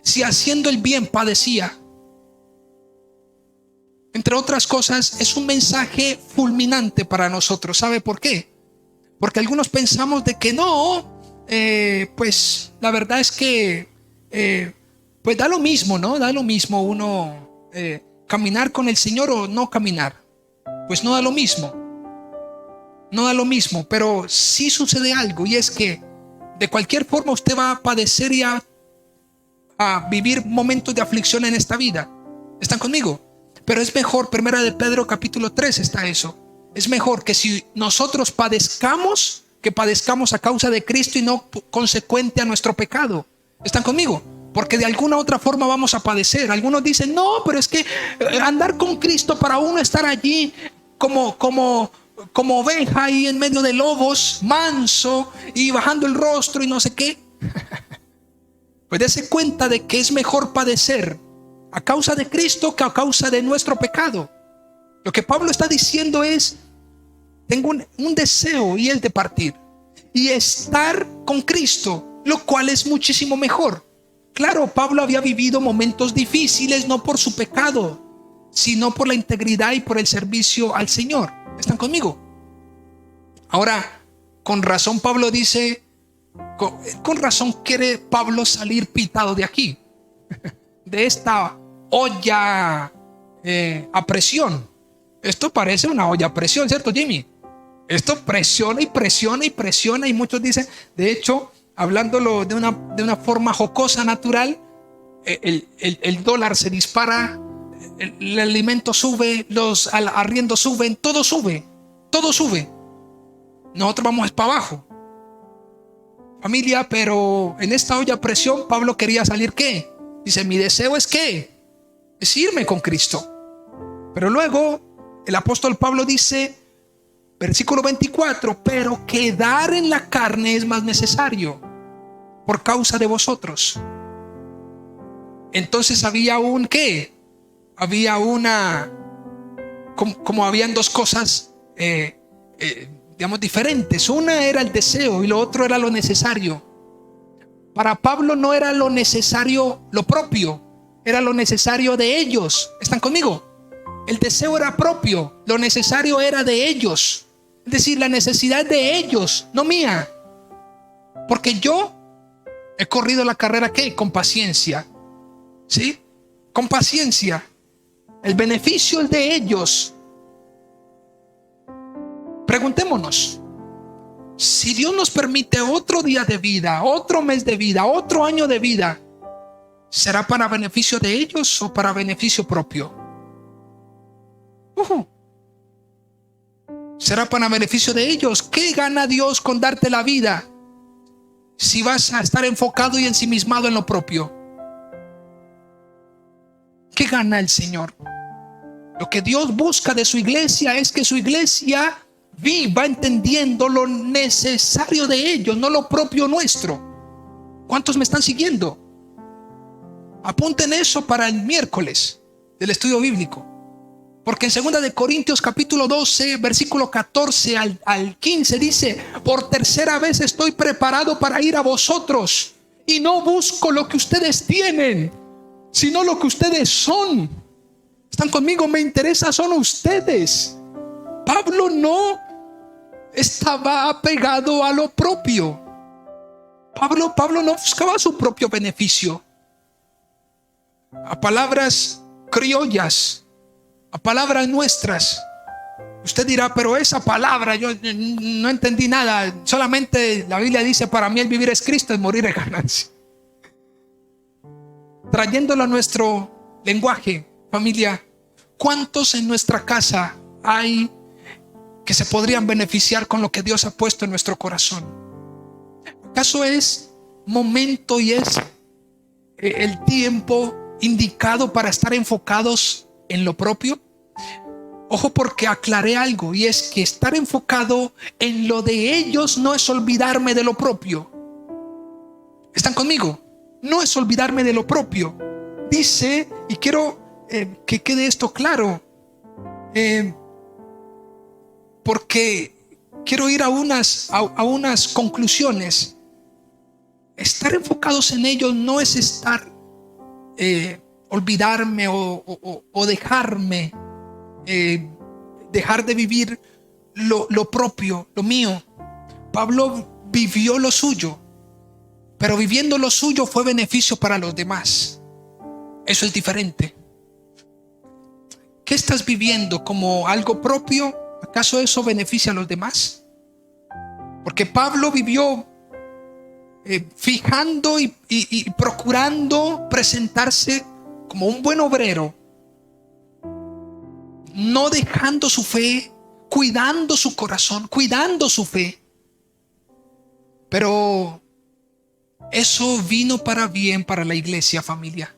A: si haciendo el bien padecía, entre otras cosas, es un mensaje fulminante para nosotros. ¿Sabe por qué? Porque algunos pensamos de que no, pues la verdad es que pues da lo mismo, ¿no? Da lo mismo uno caminar con el Señor o no caminar. Pues no da lo mismo. No da lo mismo, pero sí sucede algo, y es que de cualquier forma usted va a padecer y a vivir momentos de aflicción en esta vida. ¿Están conmigo? Pero es mejor, primera de Pedro capítulo 3 está eso. Es mejor que si nosotros padezcamos, que padezcamos a causa de Cristo y no consecuente a nuestro pecado. ¿Están conmigo? Porque de alguna otra forma vamos a padecer. Algunos dicen, no, pero es que andar con Cristo para uno estar allí como oveja ahí en medio de lobos, manso y bajando el rostro y no sé qué. pues dése cuenta de que es mejor padecer a causa de Cristo que a causa de nuestro pecado. Lo que Pablo está diciendo es: tengo un deseo, y es de partir y estar con Cristo, lo cual es muchísimo mejor. Claro, Pablo había vivido momentos difíciles, no por su pecado, sino por la integridad y por el servicio al Señor. ¿Están conmigo? Ahora, con razón Pablo dice, con razón quiere Pablo salir pitado de aquí, de esta olla a presión. Esto parece una olla a presión, ¿cierto, Jimmy? Esto presiona y presiona y presiona, y muchos dicen, de hecho, hablándolo de una forma jocosa, natural, el dólar se dispara, el alimento sube, los arriendos suben, todo sube, todo sube. Nosotros vamos para abajo, familia. Pero en esta olla a presión Pablo quería salir, ¿qué? Dice: mi deseo es ¿qué? Es irme con Cristo. Pero luego el apóstol Pablo dice, versículo 24: pero quedar en la carne es más necesario por causa de vosotros. Entonces había un ¿qué? Había una, como habían dos cosas digamos diferentes. Una era el deseo y lo otro era lo necesario. Para Pablo no era lo necesario lo propio, era lo necesario de ellos. ¿Están conmigo? El deseo era propio, lo necesario era de ellos. Es decir, la necesidad de ellos, no mía. Porque yo he corrido la carrera ¿qué? Con paciencia. ¿Sí? Con paciencia. El beneficio es de ellos. Preguntémonos: si Dios nos permite otro día de vida, otro mes de vida, otro año de vida, ¿será para beneficio de ellos o para beneficio propio? ¿Será para beneficio de ellos? ¿Qué gana Dios con darte la vida si vas a estar enfocado y ensimismado en lo propio? ¿Qué gana el Señor? Lo que Dios busca de su iglesia es que su iglesia viva entendiendo lo necesario de ellos, no lo propio nuestro. ¿Cuántos me están siguiendo? Apunten eso para el miércoles del estudio bíblico. Porque en 2 de Corintios capítulo 12 versículo 14 al 15 dice: por tercera vez estoy preparado para ir a vosotros, y no busco lo que ustedes tienen, sino lo que ustedes son. ¿Están conmigo? Me interesa son ustedes. Pablo no estaba apegado a lo propio. Pablo no buscaba su propio beneficio. A palabras criollas, a palabras nuestras. Usted dirá: pero esa palabra yo no entendí nada. Solamente la Biblia dice: para mí el vivir es Cristo, el morir es ganancia. Trayéndolo a nuestro lenguaje, familia, ¿cuántos en nuestra casa hay que se podrían beneficiar con lo que Dios ha puesto en nuestro corazón? ¿Acaso es momento y es el tiempo indicado para estar enfocados en lo propio? Ojo, porque aclaré algo, y es que estar enfocado en lo de ellos no es olvidarme de lo propio. ¿Están conmigo? No es olvidarme de lo propio. Dice, y quiero que quede esto claro, porque quiero ir a unas conclusiones. Estar enfocados en ellos no es estar olvidarme o dejarme dejar de vivir lo propio, lo mío. Pablo vivió lo suyo, pero viviendo lo suyo fue beneficio para los demás. Eso es diferente. ¿Qué estás viviendo como algo propio? ¿Acaso eso beneficia a los demás? Porque Pablo vivió fijando y procurando presentarse como un buen obrero, no dejando su fe, cuidando su corazón, cuidando su fe. Pero eso vino para bien para la iglesia, familia.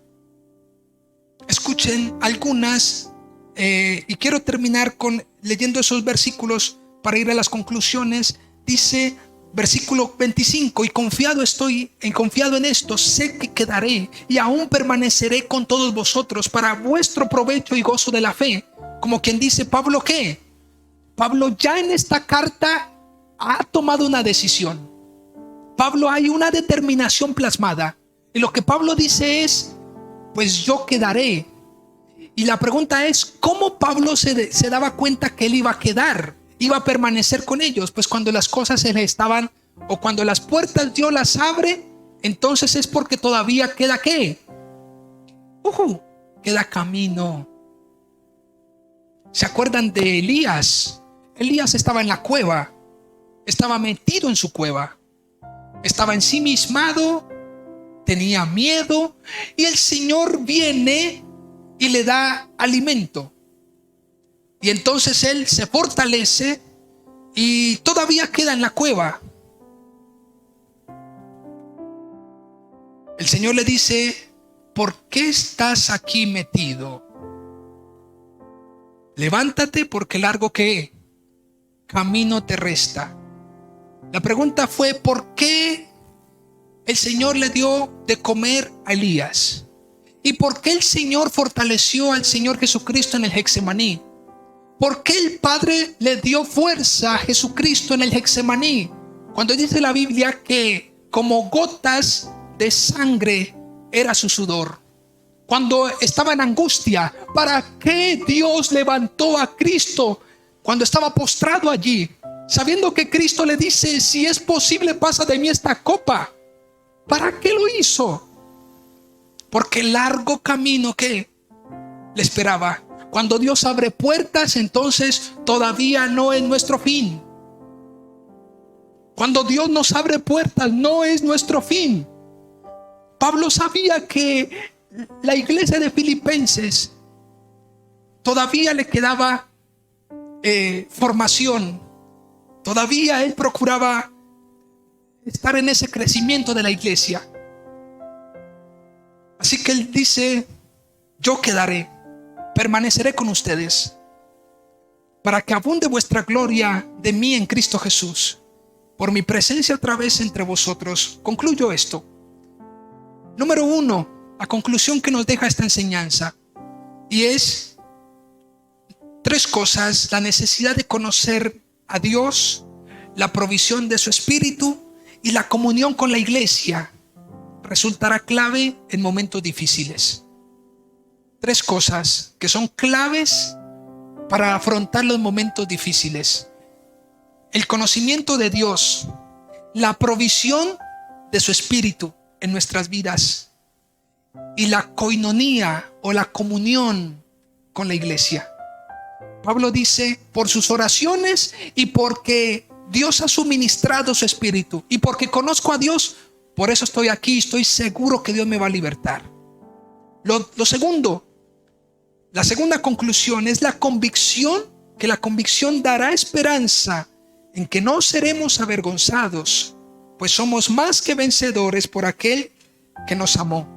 A: Escuchen algunas, y quiero terminar leyendo esos versículos para ir a las conclusiones. Dice: Versículo 25, y confiado en esto, sé que quedaré y aún permaneceré con todos vosotros para vuestro provecho y gozo de la fe. Como quien dice, Pablo, ¿qué? Pablo ya en esta carta ha tomado una decisión. Pablo, hay una determinación plasmada. Y lo que Pablo dice es, pues yo quedaré. Y la pregunta es, ¿cómo Pablo se daba cuenta que él iba a quedar? Iba a permanecer con ellos. Pues cuando las cosas se le estaban, o cuando las puertas Dios las abre, entonces es porque todavía queda ¿qué? Queda camino. ¿Se acuerdan de Elías? Elías estaba en la cueva, estaba metido en su cueva, estaba ensimismado, tenía miedo, y el Señor viene y le da alimento. Y entonces él se fortalece y todavía queda en la cueva. El Señor le dice, ¿por qué estás aquí metido? Levántate porque largo que camino te resta. La pregunta fue, ¿por qué el Señor le dio de comer a Elías? ¿Y por qué el Señor fortaleció al Señor Jesucristo en el Getsemaní? ¿Por qué el Padre le dio fuerza a Jesucristo en el Getsemaní? Cuando dice la Biblia que como gotas de sangre era su sudor. Cuando estaba en angustia, ¿para qué Dios levantó a Cristo cuando estaba postrado allí? Sabiendo que Cristo le dice, si es posible, pasa de mí esta copa. ¿Para qué lo hizo? Porque el largo camino que le esperaba. Cuando Dios abre puertas, entonces todavía no es nuestro fin. Cuando Dios nos abre puertas, no es nuestro fin. Pablo sabía que la iglesia de Filipenses todavía le quedaba formación. Todavía él procuraba estar en ese crecimiento de la iglesia. Así que él dice, yo quedaré, permaneceré con ustedes, para que abunde vuestra gloria de mí en Cristo Jesús, por mi presencia otra vez entre vosotros. Concluyo esto. Número 1, la conclusión que nos deja esta enseñanza, y es 3 cosas: la necesidad de conocer a Dios, la provisión de su Espíritu y la comunión con la iglesia resultará clave en momentos difíciles. 3 cosas que son claves para afrontar los momentos difíciles: el conocimiento de Dios, la provisión de su Espíritu en nuestras vidas y la coinonía o la comunión con la iglesia. Pablo dice, por sus oraciones y porque Dios ha suministrado su Espíritu y porque conozco a Dios, por eso estoy aquí, estoy seguro que Dios me va a libertar. Lo segundo, la segunda conclusión es la convicción, que la convicción dará esperanza en que no seremos avergonzados, pues somos más que vencedores por aquel que nos amó.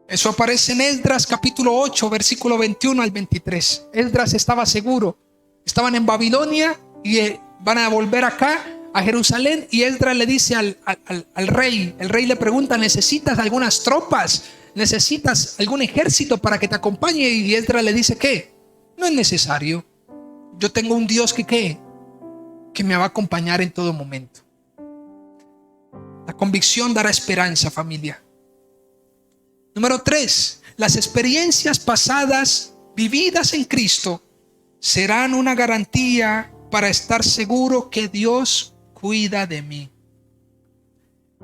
A: Eso aparece en Esdras capítulo 8, versículo 21 al 23. Esdras estaba seguro. Estaban en Babilonia y van a volver acá a Jerusalén, y Esdras le dice al rey, el rey le pregunta, ¿necesitas algunas tropas? ¿Necesitas algún ejército para que te acompañe? Y Esdras le dice, ¿qué? No es necesario. Yo tengo un Dios que me va a acompañar en todo momento. La convicción dará esperanza, familia. Número 3, las experiencias pasadas vividas en Cristo serán una garantía para estar seguro que Dios cuida de mí.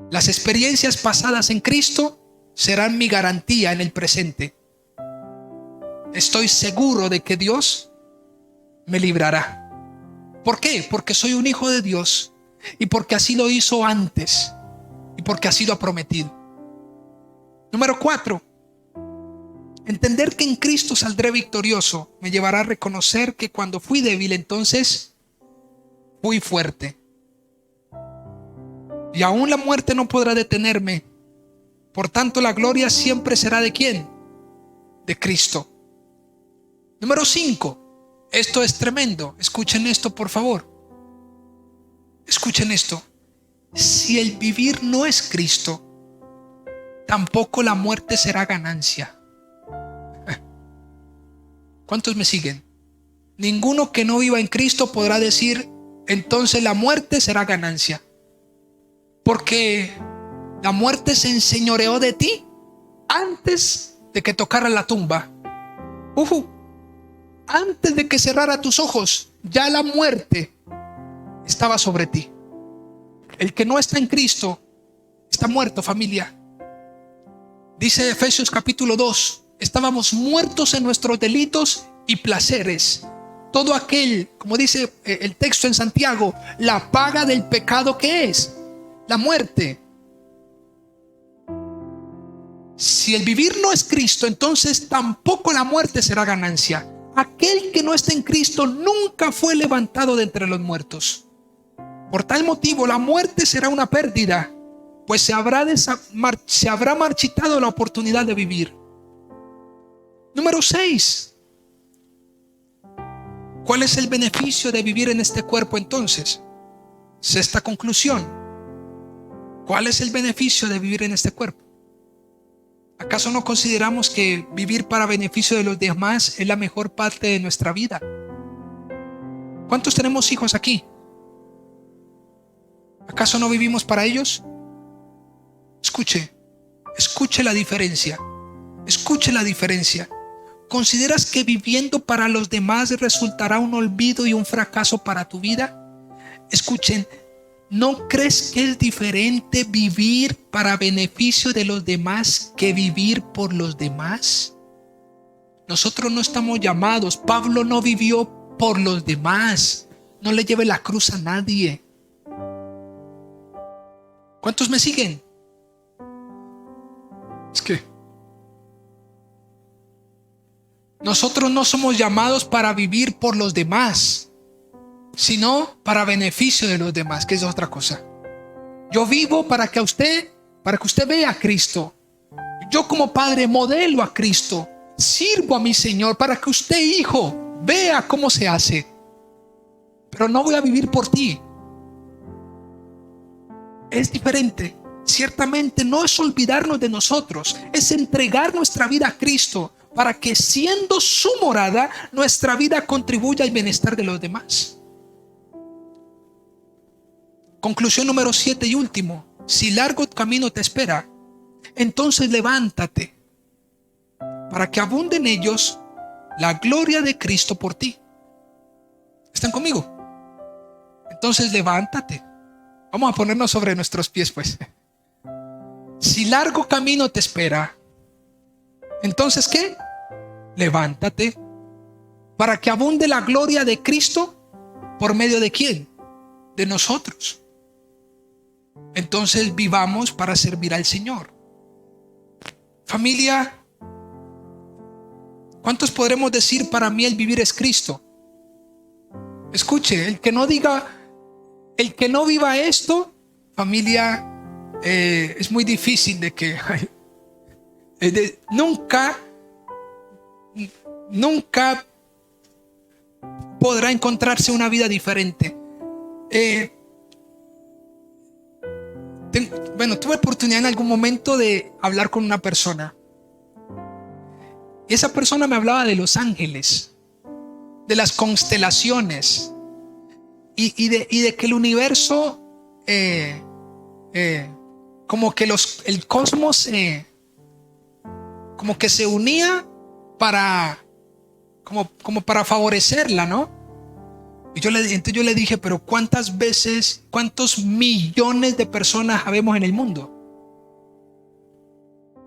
A: Las experiencias pasadas en Cristo serán mi garantía en el presente. Estoy seguro de que Dios me librará. ¿Por qué? Porque soy un hijo de Dios y porque así lo hizo antes y porque así lo ha prometido. Número 4, entender que en Cristo saldré victorioso me llevará a reconocer que cuando fui débil, entonces fui fuerte. Y aún la muerte no podrá detenerme. Por tanto, la gloria siempre será ¿de quién? De Cristo. Número 5, esto es tremendo. Escuchen esto, por favor. Escuchen esto. Si el vivir no es Cristo, tampoco la muerte será ganancia. ¿Cuántos me siguen? Ninguno que no viva en Cristo podrá decir, entonces la muerte será ganancia. Porque la muerte se enseñoreó de ti antes de que tocara la tumba. Antes de que cerrara tus ojos, ya la muerte estaba sobre ti. El que no está en Cristo está muerto, familia. Dice Efesios capítulo 2, estábamos muertos en nuestros delitos y placeres. Todo aquel, como dice el texto en Santiago, la paga del pecado, ¿qué es? La muerte. Si el vivir no es Cristo, entonces tampoco la muerte será ganancia. Aquel que no está en Cristo nunca fue levantado de entre los muertos. Por tal motivo, la muerte será una pérdida, pues se habrá marchitado la oportunidad de vivir. Número 6. ¿Cuál es el beneficio de vivir en este cuerpo entonces? Sexta conclusión. ¿Cuál es el beneficio de vivir en este cuerpo? ¿Acaso no consideramos que vivir para beneficio de los demás es la mejor parte de nuestra vida? ¿Cuántos tenemos hijos aquí? ¿Acaso no vivimos para ellos? Escuche la diferencia. Escuche la diferencia. ¿Consideras que viviendo para los demás resultará un olvido y un fracaso para tu vida? Escuchen, ¿no crees que es diferente vivir para beneficio de los demás que vivir por los demás? Nosotros no estamos llamados. Pablo no vivió por los demás. No le lleve la cruz a nadie. ¿Cuántos me siguen? Es que nosotros no somos llamados para vivir por los demás, sino para beneficio de los demás, que es otra cosa. Yo vivo para que usted vea a Cristo. Yo como padre modelo a Cristo. Sirvo a mi Señor para que usted, hijo, vea cómo se hace. Pero no voy a vivir por ti. Es diferente. Ciertamente no es olvidarnos de nosotros, es entregar nuestra vida a Cristo para que, siendo su morada, nuestra vida contribuya al bienestar de los demás. Conclusión número 7 y último. Si largo camino te espera, entonces levántate para que abunde en ellos la gloria de Cristo por ti. ¿Están conmigo? Entonces levántate. Vamos a ponernos sobre nuestros pies, pues. Si largo camino te espera, entonces ¿qué? Levántate para que abunde la gloria de Cristo. ¿Por medio de quién? De nosotros. Entonces vivamos para servir al Señor. Familia, ¿cuántos podremos decir para mí el vivir es Cristo? Escuche, el que no viva esto, familia, es muy difícil de que nunca podrá encontrarse una vida diferente. Tuve oportunidad en algún momento de hablar con una persona. Y esa persona me hablaba de los ángeles, de las constelaciones y de que el universo, como que el cosmos, como que se unía como para favorecerla, ¿no? Y entonces yo le dije, pero ¿cuántos millones de personas habemos en el mundo?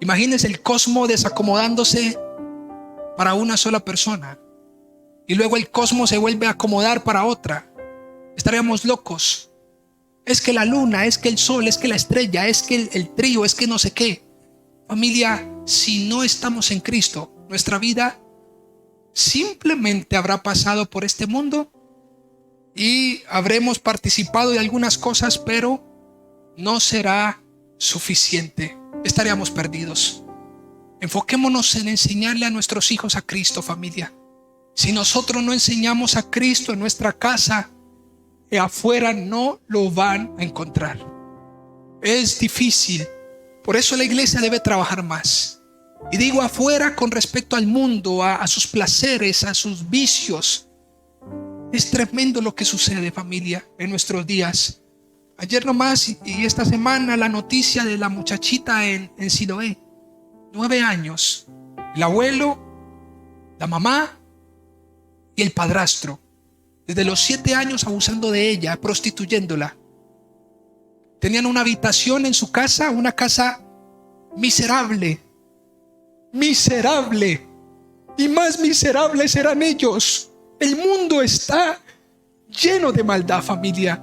A: Imagínense el cosmos desacomodándose para una sola persona. Y luego el cosmos se vuelve a acomodar para otra. Estaríamos locos. Es que la luna, es que el sol, es que la estrella, es que el trío, es que no sé qué. Familia, si no estamos en Cristo, nuestra vida simplemente habrá pasado por este mundo y habremos participado de algunas cosas, pero no será suficiente. Estaríamos perdidos. Enfoquémonos en enseñarle a nuestros hijos a Cristo, familia. Si nosotros no enseñamos a Cristo en nuestra casa, afuera no lo van a encontrar. Es difícil. Por eso la iglesia debe trabajar más. Y digo afuera con respecto al mundo, a sus placeres, a sus vicios. Es tremendo lo que sucede, familia, en nuestros días. Ayer nomás y esta semana la noticia de la muchachita en Siloé, 9 años. El abuelo, la mamá y el padrastro. Desde los 7 años abusando de ella, prostituyéndola. Tenían una habitación en su casa, una casa miserable. Miserable. Y más miserables eran ellos. El mundo está lleno de maldad, familia.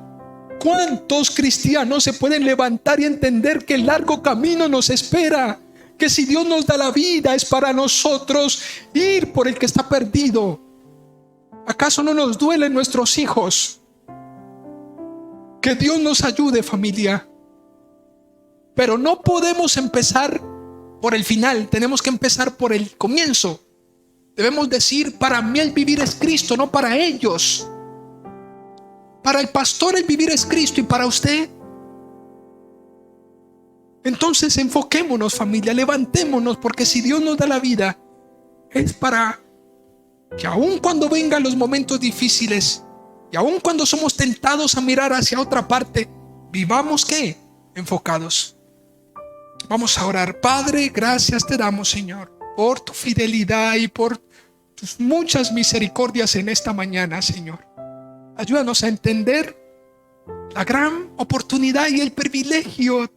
A: ¿Cuántos cristianos se pueden levantar y entender que el largo camino nos espera? Que si Dios nos da la vida es para nosotros ir por el que está perdido. ¿Acaso no nos duelen nuestros hijos? Que Dios nos ayude, familia. Pero no podemos empezar por el final, tenemos que empezar por el comienzo. Debemos decir, para mí el vivir es Cristo, no para ellos. Para el pastor el vivir es Cristo y para usted. Entonces enfoquémonos, familia, levantémonos, porque si Dios nos da la vida es para que aun cuando vengan los momentos difíciles y aun cuando somos tentados a mirar hacia otra parte, vivamos ¿qué? Enfocados. Vamos a orar. Padre, gracias te damos, Señor, por tu fidelidad y por tus muchas misericordias en esta mañana, Señor. Ayúdanos a entender la gran oportunidad y el privilegio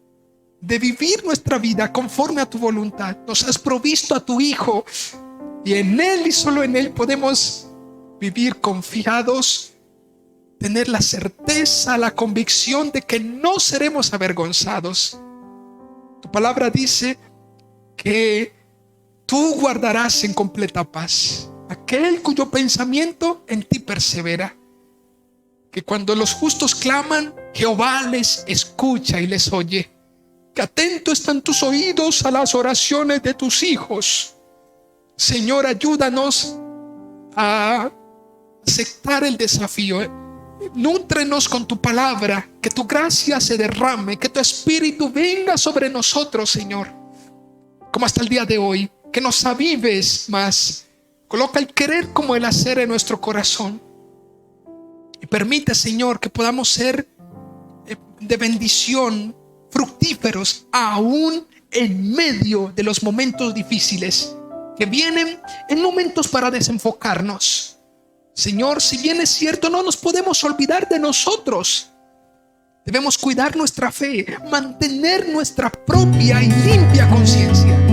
A: de vivir nuestra vida conforme a tu voluntad. Nos has provisto a tu Hijo y en Él y solo en Él podemos vivir confiados, tener la certeza, la convicción de que no seremos avergonzados. Tu palabra dice que tú guardarás en completa paz aquel cuyo pensamiento en ti persevera. Que cuando los justos claman, Jehová les escucha y les oye. Que atento están tus oídos a las oraciones de tus hijos. Señor, ayúdanos a aceptar el desafío. Nútrenos con tu palabra, que tu gracia se derrame, que tu espíritu venga sobre nosotros, Señor, como hasta el día de hoy. Que nos avives más. Coloca el querer como el hacer en nuestro corazón. Y permite, Señor, que podamos ser de bendición, fructíferos, aún en medio de los momentos difíciles que vienen en momentos para desenfocarnos. Señor, si bien es cierto, no nos podemos olvidar de nosotros. Debemos cuidar nuestra fe, mantener nuestra propia y limpia conciencia.